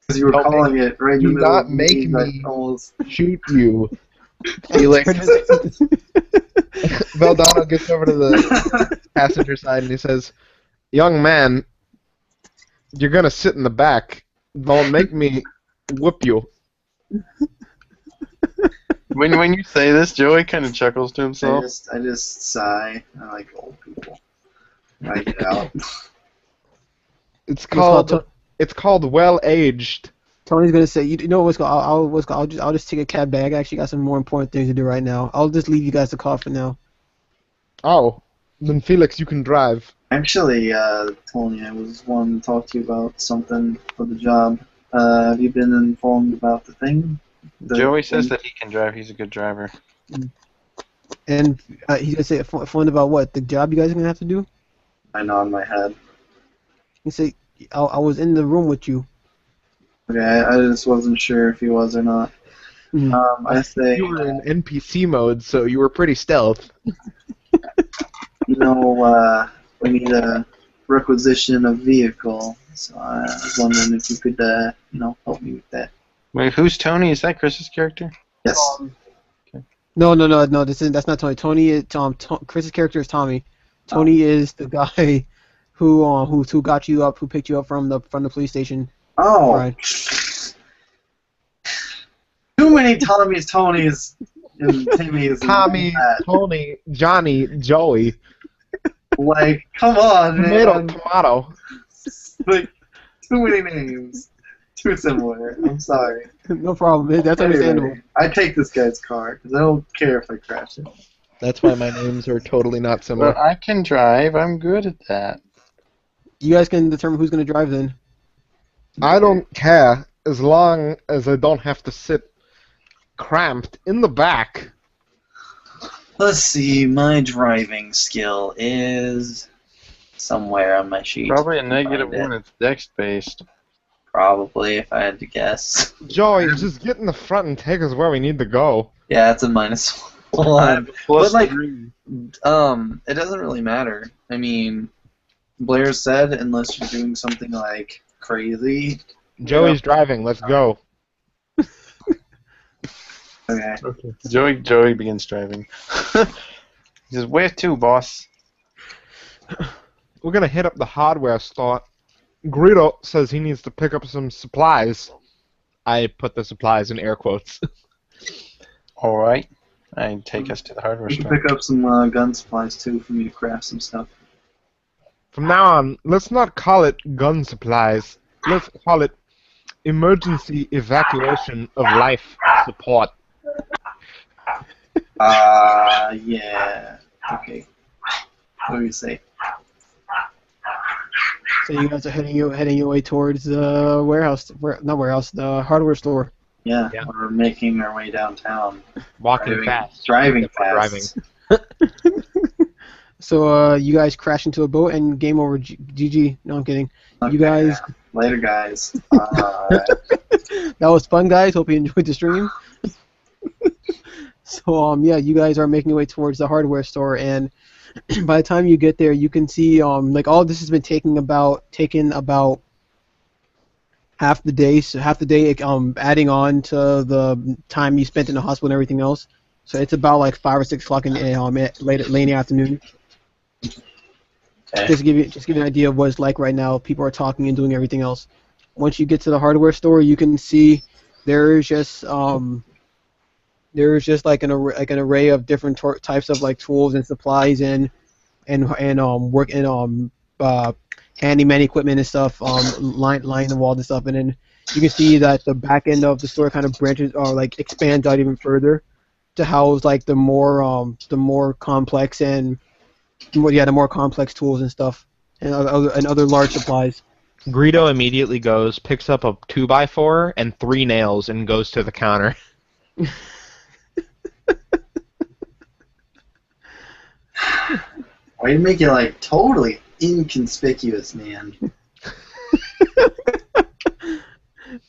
Because you were Don't calling it right in the do middle not of make me. me- Almost... Shoot you, Felix. Veldano gets over to the passenger side and he says, "Young man, you're gonna sit in the back. Don't make me whoop you." When you say this, Joey kind of chuckles to I himself. just sigh. I like old people. I get out. It's called well aged. Tony's gonna say, you know what's going? I'll just take a cab back. I actually got some more important things to do right now. I'll just leave you guys to call for now. Oh, then Felix, you can drive. Actually, Tony, I was wanting to talk to you about something for the job. Have you been informed about the thing? Joey says that he can drive. He's a good driver. And he's gonna say phone about what the job you guys are gonna have to do. I nod my head. He say, I was in the room with you. Okay, I just wasn't sure if he was or not. Mhm. I say, You were in NPC mode, so you were pretty stealth. we need a requisition of vehicle, so I was wondering if you could, help me with that. Wait, who's Tony? Is that Chris's character? Yes. No. That's not Tony. Tony is Chris's character is Tommy. Tony is the guy who got you up, who picked you up from the police station. Oh. Right. Too many Tonys, and Timmys. Tommy, and that. Tony, Johnny, Joey, Like, come on, tomato, man. tomato. Like, too many names. Too similar. I'm sorry. No problem. That's understandable. Anyway, I take this guy's car because I don't care if I crash it. That's why my names are totally not similar. Well, I can drive. I'm good at that. You guys can determine who's going to drive then. I don't care as long as I don't have to sit cramped in the back. Let's see, my driving skill is somewhere on my sheet. Probably a Find negative it. 1. It's dex-based. Probably, if I had to guess. Joey, just get in the front and take us where we need to go. Yeah, it's a minus I one. have a plus But, like, 3. It doesn't really matter. I mean, Blair said unless you're doing something like crazy. Joey's driving. Let's go. Okay. Okay. Joey begins driving. He says, "Where to, boss?" We're gonna hit up the hardware store. Greedo says he needs to pick up some supplies. I put the supplies in air quotes. All right. I take us to the hardware We can store. pick up some gun supplies too for me to craft some stuff. From now on, let's not call it gun supplies. Let's call it emergency evacuation of life support. Yeah. Okay. What do you say? So you guys are heading your way towards the warehouse, the hardware store. Yeah, Yeah. we're making our way downtown. Walking fast. Driving Except for fast. So you guys crash into a boat and game over. GG. No, I'm kidding. Okay, You guys, yeah. Later, guys. that was fun, guys. Hope you enjoyed the stream. So yeah, you guys are making your way towards the hardware store, and by the time you get there, you can see like all this has been taking about half the day. So half the day, adding on to the time you spent in the hospital and everything else. So it's about like 5 or 6 o'clock in late in the afternoon. Okay. Just to give you an idea of what it's like right now. People are talking and doing everything else. Once you get to the hardware store, you can see there's just like an array of different types of like tools and supplies and work and handyman equipment and stuff lining the walls and stuff, and then you can see that the back end of the store kind of branches or like expands out even further to house like the more complex the more complex tools and stuff and other large supplies. Greedo immediately goes, picks up a 2x4 and 3 nails, and goes to the counter. Way to make it like totally inconspicuous, man.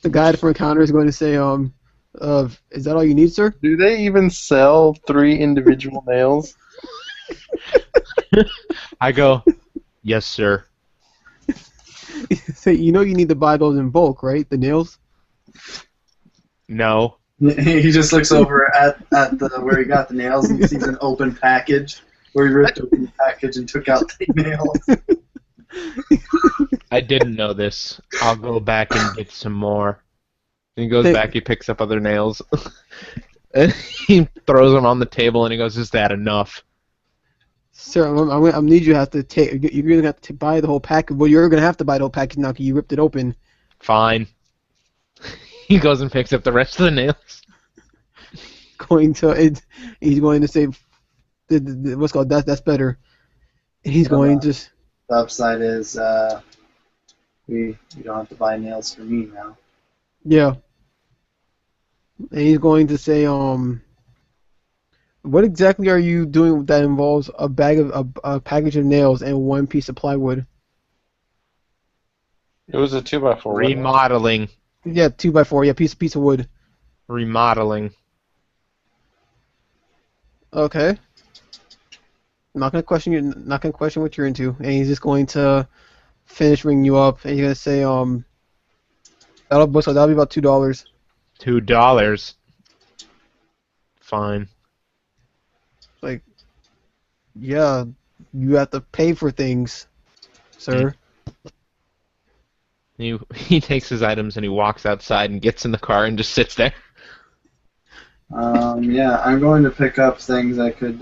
The guy at the front counter is going to say, is that all you need, sir? Do they even sell 3 individual nails? I go, yes, sir. Say, you know you need to buy those in bulk, right? The nails? No. He just looks over at the where he got the nails and he sees an open package where he ripped open the package and took out the nails. I didn't know this. I'll go back and get some more. And he goes back, he picks up other nails. And he throws them on the table and he goes, is that enough? Sir, I'm gonna need you to have to take. You're gonna have to buy the whole package. Well, you're gonna have to buy the whole package now because you ripped it open. Fine. He goes and picks up the rest of the nails. He's going to say, what's called that's better. He's going to. The upside is we don't have to buy nails for me now. Yeah. And he's going to say, what exactly are you doing that involves a package of nails and 1 piece of plywood? It was a 2x4. Remodeling. Yeah, 2x4. Yeah, piece of wood. Remodeling. Okay. Not gonna question you. Not gonna question what you're into. And he's just going to finish ringing you up, and he's gonna say, that'll be about $2. $2. Fine. Like, yeah, you have to pay for things, sir. He takes his items and he walks outside and gets in the car and just sits there. Yeah, I'm going to pick up things I could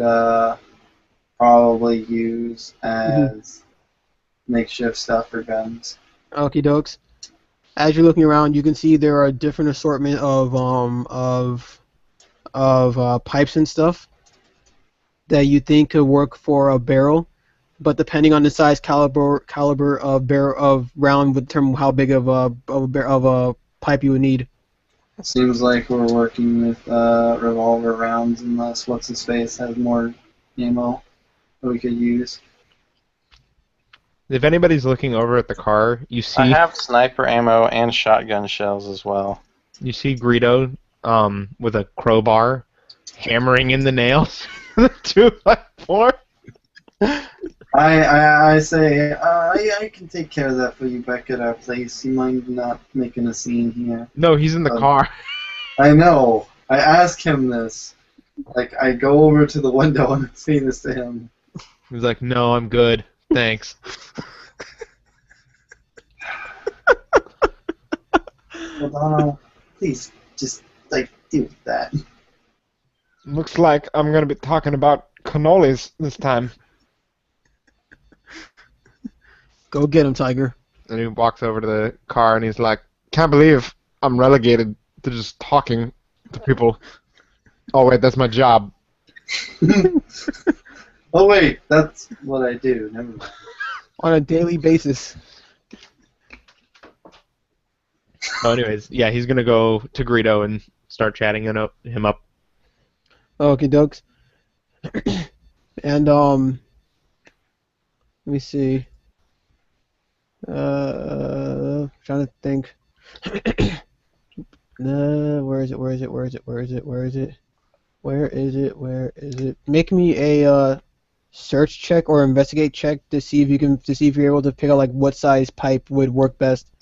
probably use as makeshift stuff for guns. Okie dokes. As you're looking around, you can see there are a different assortment of pipes and stuff. that you think could work for a barrel, but depending on the size caliber of barrel of round would determine how big of a pipe you would need. Seems like we're working with revolver rounds unless what's his face has more ammo that we could use. If anybody's looking over at the car, you I see have sniper ammo and shotgun shells as well. you see Greedo with a crowbar hammering in the nails. The 2x4. I say I can take care of that for you back at our place. You mind not making a scene here? No, he's in the car. I know. I ask him this. Like I go over to the window and say this to him. He's like, no, I'm good. Thanks. Veldano, please just like do that. Looks like I'm gonna be talking about cannolis this time. Go get him, Tiger. And he walks over to the car and he's like, can't believe I'm relegated to just talking to people. Oh wait, that's my job. Oh wait, that's what I do. Never mind. On a daily basis. So anyways, yeah, he's gonna go to Greedo and start chatting him up. Okay, dokes. And let me see. Trying to think. Where is it? Make me a search check or investigate check to see if you're able to pick out like what size pipe would work best.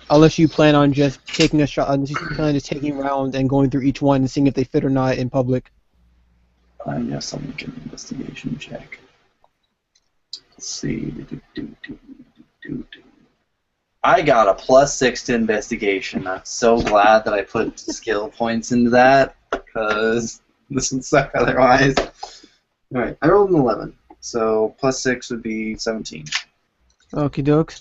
Unless you plan on just taking a shot, unless you plan on just taking rounds and going through each one and seeing if they fit or not in public. I guess I'll make an investigation check. Let's see. I got a +6 to investigation. I'm so glad that I put skill points into that because this would suck otherwise. Alright, I rolled an 11, so +6 would be 17. Okie dokes.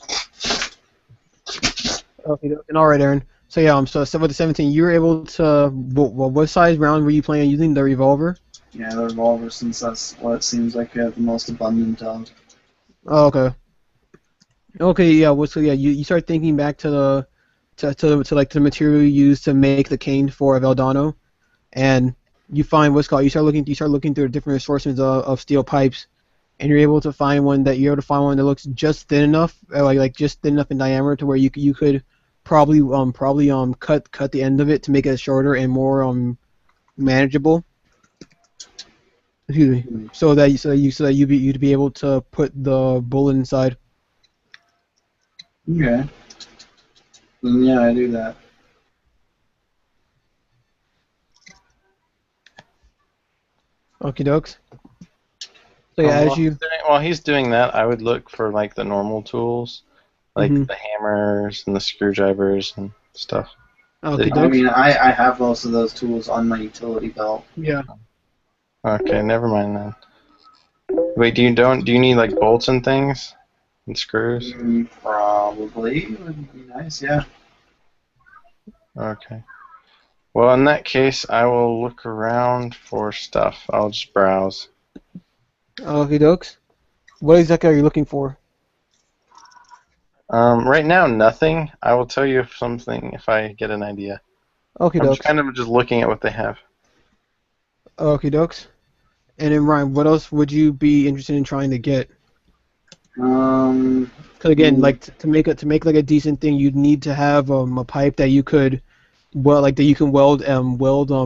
And alright, Aaron. So yeah, so with the 17, you were able to. What size round were you planning on using? The revolver? Yeah, the revolver, since that's what it seems like we have the most abundant of. Oh, okay. Okay, yeah. Well, so yeah, you start thinking back to the the material you used to make the cane for Veldano, and you find what's called. You start looking through the different assortments of steel pipes, and you're able to find one that looks just thin enough, like just thin enough in diameter to where you could probably cut the end of it to make it shorter and more manageable. Excuse me. So that you'd be able to put the bullet inside. Okay. Then yeah, I do that. Okie dokes. So yeah, While he's doing that, I would look for like the normal tools, like Mhm. the hammers and the screwdrivers and stuff. Okie I dokes. mean, I have most of those tools on my utility belt. Yeah. Okay, never mind then. Wait, do you need like bolts and things and screws? Probably would be nice, yeah. Okay. Well, in that case, I will look around for stuff. I'll just browse. Okie dokes. What exactly are you looking for? Right now, nothing. I will tell you if I get an idea. Okie I'm dokes. just kind of just looking at what they have. Okie dokes. And then Ryan, what else would you be interested in trying to get? Because again, like to make like a decent thing, you'd need to have a pipe that you could weld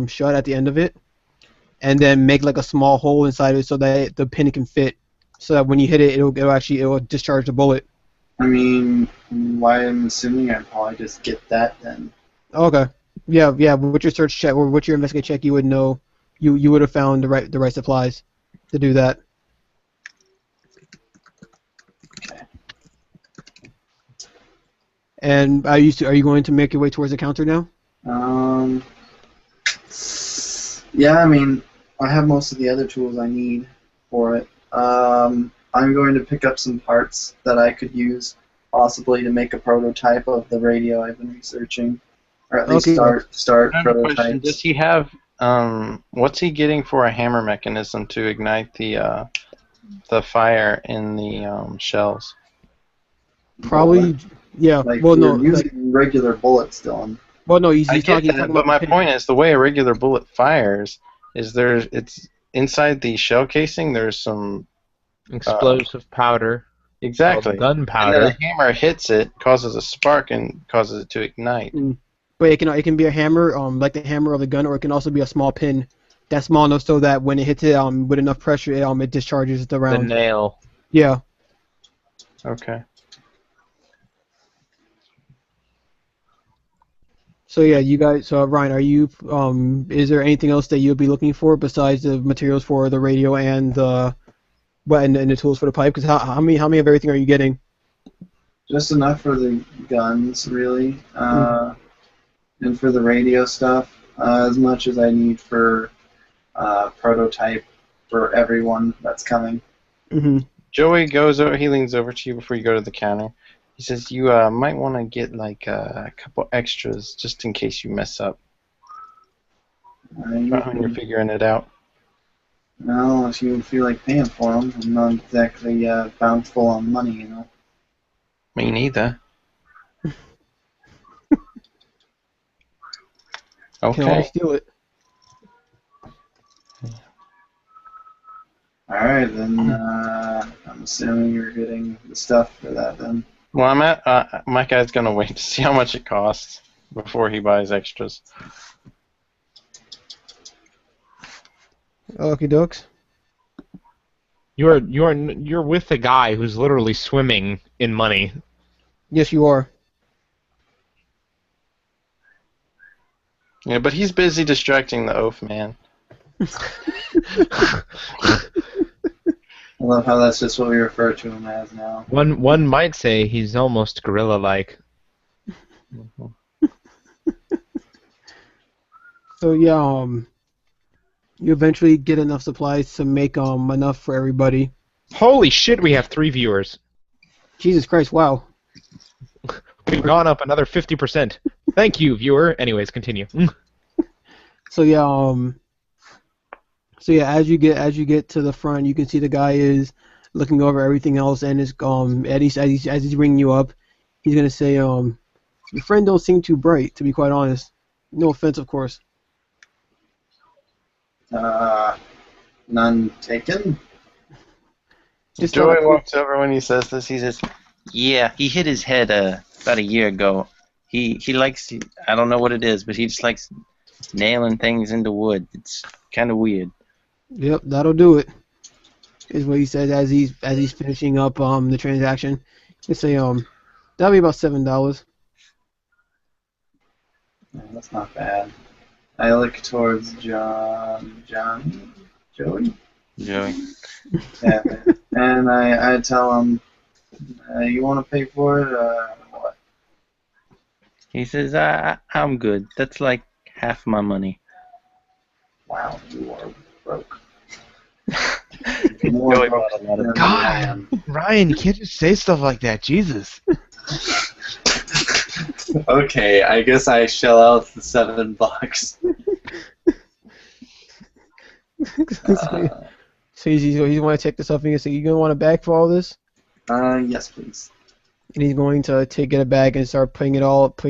shut at the end of it, and then make like a small hole inside it so that the pin can fit, so that when you hit it, it'll discharge the bullet. I mean, why I'm assuming I'd probably just get that then. Okay. Yeah. With your search check or with your investigate check, you would know you would have found the right supplies to do that. Okay. And are you going to make your way towards the counter now? Yeah, I mean, I have most of the other tools I need for it. I'm going to pick up some parts that I could use, possibly to make a prototype of the radio I've been researching, or at least Okay. start I have a question. prototypes. Does he have What's he getting for a hammer mechanism to ignite the fire in the shells? Probably, yeah. Like Well, no, we're using regular bullets, Dylan. well, no. He's I get talking that, but about my the pin. point is the way a regular bullet fires is it's inside the shell casing. There's some Explosive powder. exactly, Called and then gunpowder. a hammer hits it, causes a spark, and causes it to ignite. But it can be a hammer, like the hammer of the gun, or it can also be a small pin that's small enough so that when it hits it, with enough pressure, it discharges the The round. nail. Yeah. Okay. So yeah, you guys. So Ryan, are you? Is there anything else that you'll be looking for besides the materials for the radio and and the tools for the pipe? Because how many of everything are you getting? Just enough for the guns, really, and for the radio stuff, as much as I need for prototype for everyone that's coming. Mm-hmm. Joey goes over. He leans over to you before you go to the counter. He says, "You might want to get like a couple extras just in case you mess up when you're figuring it out." Well, if you feel like paying for them, I'm not exactly bountiful on money, you know. Me neither. Can always Okay. steal it. Alright, then I'm assuming you're getting the stuff for that then. Well, my guy's gonna wait to see how much it costs before he buys extras. Okie dokes. You're with a guy who's literally swimming in money. Yes, you are. Yeah, but he's busy distracting the oaf man. I love how that's just what we refer to him as now. One might say he's almost gorilla-like. So yeah, you eventually get enough supplies to make enough for everybody. Holy shit! We have 3 viewers. Jesus Christ! Wow. We've gone up another 50%. Thank you, viewer. Anyways, continue. So yeah, as you get to the front, you can see the guy is looking over everything else, and is as he's bringing you up, he's gonna say, your friend don't seem too bright, to be quite honest. No offense, of course. None taken? Just Joey thought- walks over when he says this. He says, Yeah, he hit his head about a year ago. He likes, I don't know what it is, but he just likes nailing things into wood. It's kind of weird. Yep, that'll do it. Is what he says as he's finishing up the transaction. He say that'll be about $7. Yeah, that's not bad. I look towards Joey? Joey. Yeah, and I tell him, you want to pay for it? What? He says, I'm good. That's like half my money. Wow, you are broke. Joey More bought broke a lot of than God. I am. Ryan, you can't just say stuff like that. Jesus. Okay, I guess I shell out the $7. So he's going to take this off and he say, you gonna want a bag for all this? Yes, please. And he's going to get a bag and start putting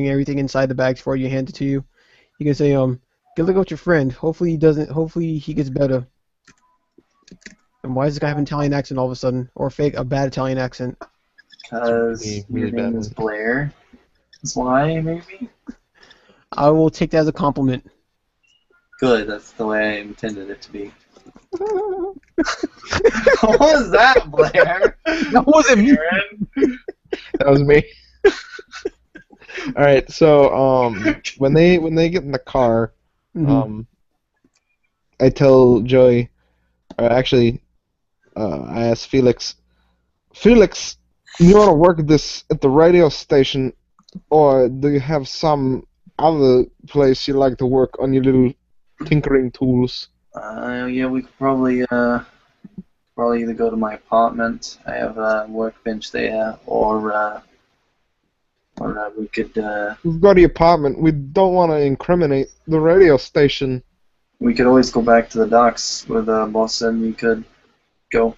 everything inside the bags for you, hand it to you. You can say, get a look at your friend. Hopefully he gets better. And why does this guy have an Italian accent all of a sudden? Or a bad Italian accent? Because Really your name bad. is Blair. That's why, maybe? I will take that as a compliment. Good, that's the way I intended it to be. What was that, Blair? That wasn't me. That was me. All right, so when they get in the car, I tell Joey, or actually, I ask Felix, you want to work at the radio station, or do you have some other place you like to work on your little tinkering tools? Yeah, we could probably either go to my apartment. I have a workbench there, or we could. We've got the apartment. We don't want to incriminate the radio station. We could always go back to the docks where the boss said we could go.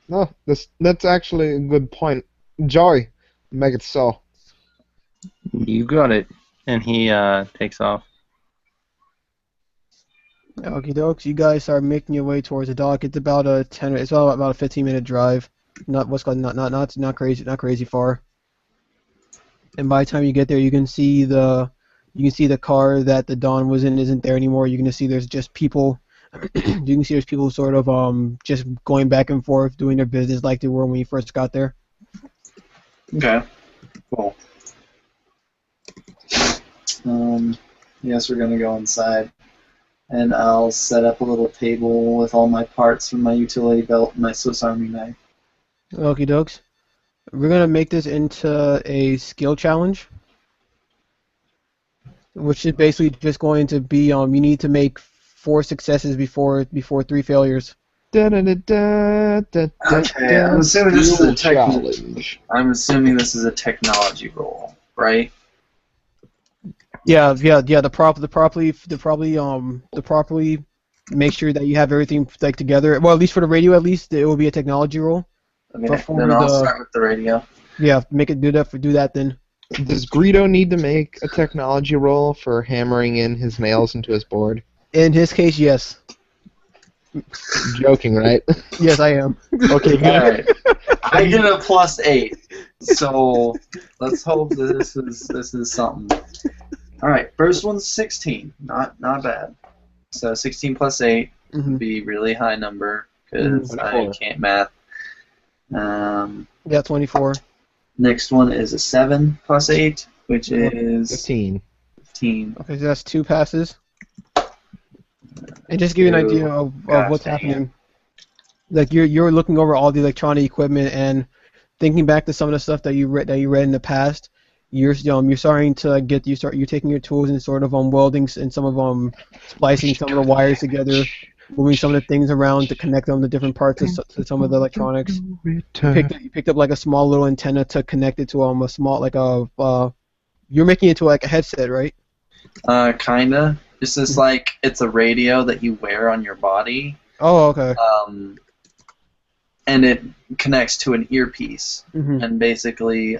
No, that's actually a good point. Joey, make it so. You got it. And he takes off. Okie dokes, you guys are making your way towards the dock. It's about a 15-minute drive. Not crazy far. And by the time you get there, you can see the car that the Dawn was in isn't there anymore. You can see there's just people. You can see there's people sort of just going back and forth doing their business like they were when you first got there. Okay. Cool. Yes, we're gonna go inside, and I'll set up a little table with all my parts from my utility belt and my Swiss Army knife. Okie dokes. We're gonna make this into a skill challenge, which is basically just going to be you need to make 4 successes before 3 failures. Okay, I'm assuming this is a challenge. I'm assuming this is a technology roll, right? Yeah. The properly make sure that you have everything like together. Well, at least for the radio, at least it will be a technology roll. Okay, then I'll start with the radio. Yeah, do that then. Does Greedo need to make a technology roll for hammering in his nails into his board? In his case, yes. Joking, right? Yes, I am. Okay, good. Alright. I get a +8, so let's hope that this is something. Alright, first one's 16. Not bad. So 16 plus 8 would be a really high number because I can't math. Yeah, 24. Next one is a 7 plus 8, which is 15. 15. Okay, so that's 2 passes. And just give you an idea of what's happening. Like you're looking over all the electronic equipment and thinking back to some of the stuff that you read in the past. You're starting to you're taking your tools and sort of welding and some of splicing some of the wires together, moving some of the things around to connect them to different parts of some of the electronics. You picked up like a small little antenna to connect it to a small you're making it to like a headset, right? Kinda. This is like it's a radio that you wear on your body. Oh, okay. And it connects to an earpiece, Mm-hmm. and basically,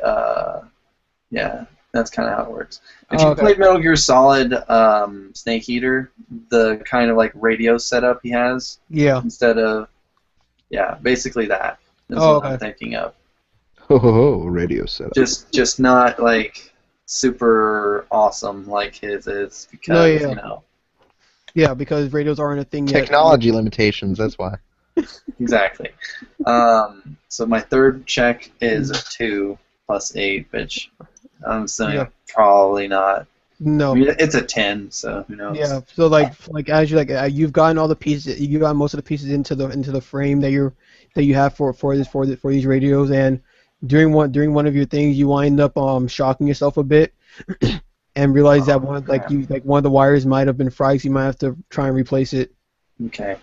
yeah, that's kind of how it works. If you played Metal Gear Solid Snake Eater, the kind of like radio setup he has, instead of, basically that is what I'm thinking of. Oh, radio setup. Just not like super awesome like his is because you know. Yeah, because radios aren't a thing yet. Technology limitations, that's why. Exactly. So my third check is a 2 plus 8, which I'm saying probably not. No. I mean, it's a 10, so who knows? Yeah. So like as you've gotten all the pieces, you got most of the pieces into the frame that you have for these radios, and during one of your things, you wind up shocking yourself a bit. And realize that one of the wires might have been fried, so you might have to try and replace it. Okay.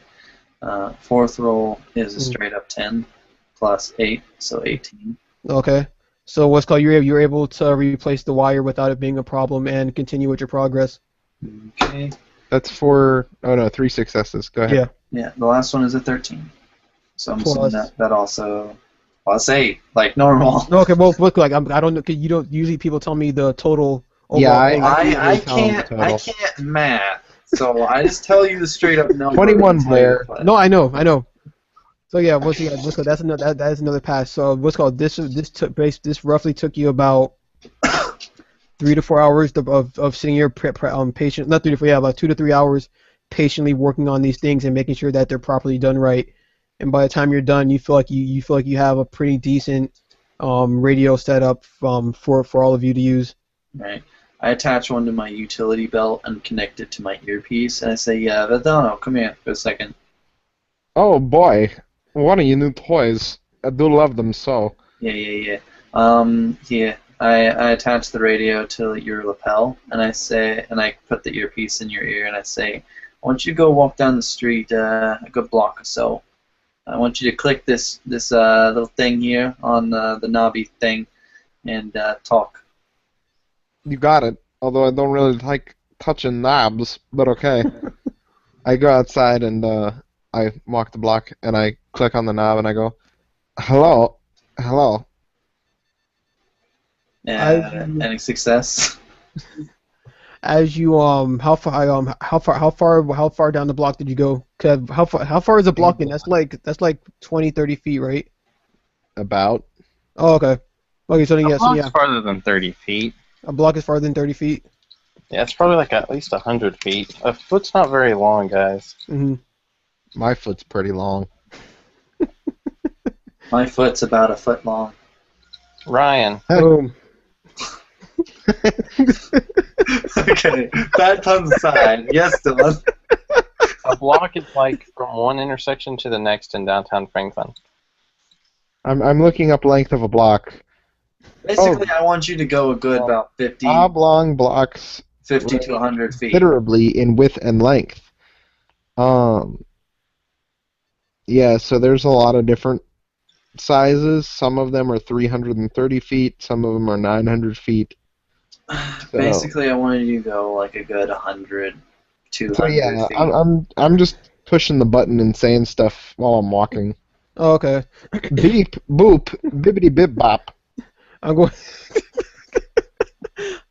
Fourth roll is a straight up 10 plus 8, so 18. Okay. So what's called you're able to replace the wire without it being a problem and continue with your progress. Okay. That's 3 successes. Go ahead. Yeah. The last one is a 13. So I'm assuming that also plus 8, like normal. Okay. Well, look, like I don't know. You don't usually people tell me the total. Yeah, I can't math, so I just tell you the straight up number. 21 Blair. No, I know. So yeah, that's another pass. So what's called this roughly took you about 3 to 4 hours of sitting here patient, not 3 to 4, about 2 to 3 hours patiently working on these things and making sure that they're properly done right. And by the time you're done, you feel like you have a pretty decent radio setup for all of you to use. Right. I attach one to my utility belt and connect it to my earpiece, and I say, Veldano, come here for a second. Oh boy, what are your new toys? I do love them so. Yeah. I attach the radio to your lapel, and I put the earpiece in your ear, and I say, I want you to go walk down the street a good block or so. I want you to click this little thing here on the knobby thing, and talk. You got it. Although I don't really like touching knobs, but okay. I go outside and I walk the block and I click on the knob and I go, hello, hello. Any success? As you how far down the block did you go? 'Cause how far is a block in? That's like 20, 30 feet, right? About. Oh, okay. Okay, so then, A yeah, block's farther than 30 feet. a block is farther than 30 feet. Yeah, it's probably like at least 100 feet. A foot's not very long, guys. Mm-hmm. My foot's pretty long. My foot's about a foot long. Ryan. Boom. Okay, bad puns aside. Yes, Dylan. A block is like from one intersection to the next in downtown Franklin. I'm looking up length of a block. Basically, I want you to go a good about 50, Oblong blocks 50 to 100 feet. considerably in width and length. Yeah, so there's a lot of different sizes. Some of them are 330 feet. Some of them are 900 feet. So, Basically, I wanted you to go like a good 100, 200 so yeah, feet. I'm just pushing the button and saying stuff while I'm walking. Oh, okay. Beep, boop, bibbity bip bop. I'm going.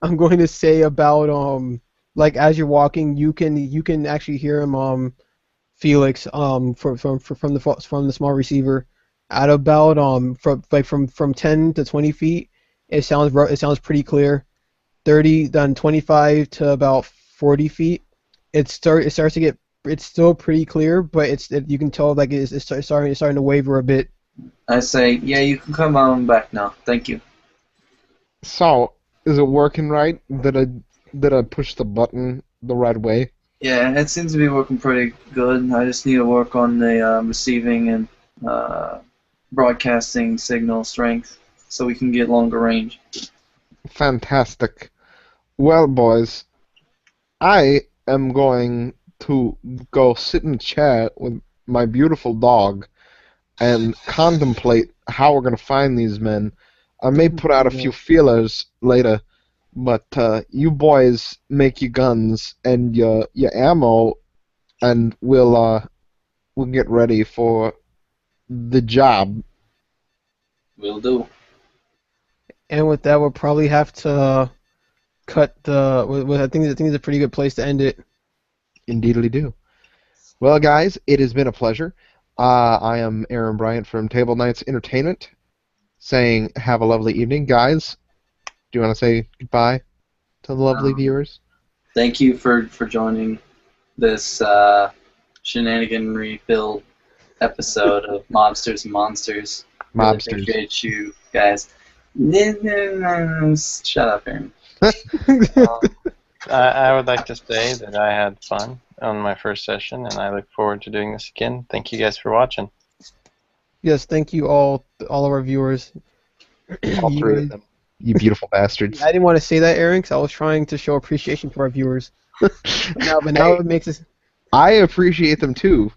I'm going to say about like as you're walking, you can actually hear him Felix from the small receiver at about from 10 to 20 feet. It sounds pretty clear. 30 then 25 to about 40 feet. It starts to get, it's still pretty clear, but you can tell like it's starting to waver a bit. I say, yeah, you can come on back now. Thank you. So, is it working right? Did I push the button the right way? Yeah, it seems to be working pretty good. I just need to work on the receiving and broadcasting signal strength so we can get longer range. Fantastic. Well, boys, I am going to go sit in a chair with my beautiful dog and contemplate how we're going to find these men. I may put out a few feelers later, but you boys make your guns and your ammo, and we'll get ready for the job. Will do. And with that, we'll probably have to cut the. I think it's a pretty good place to end it. Indeedly do. Well, guys, it has been a pleasure. I am Aaron Bryant from Table Knights Entertainment, saying have a lovely evening. Guys, do you want to say goodbye to the lovely viewers? Thank you for joining this shenanigan-filled episode of Mobsters and Monsters. Really Mobsters. appreciate you guys. Shut up, Aaron. I would like to say that I had fun on my first session, and I look forward to doing this again. Thank you guys for watching. Yes, thank you all of our viewers. All three of them. You beautiful bastards. I didn't want to say that, Aaron, because I was trying to show appreciation for our viewers. But now it makes us. I appreciate them too.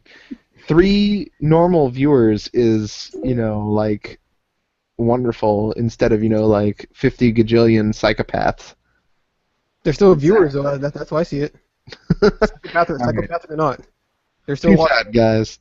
3 normal viewers is, like, wonderful instead of, like 50 gajillion psychopaths. They're still viewers, though. That's how I see it. Psychopathic or not. They're still Peace watching. out, guys.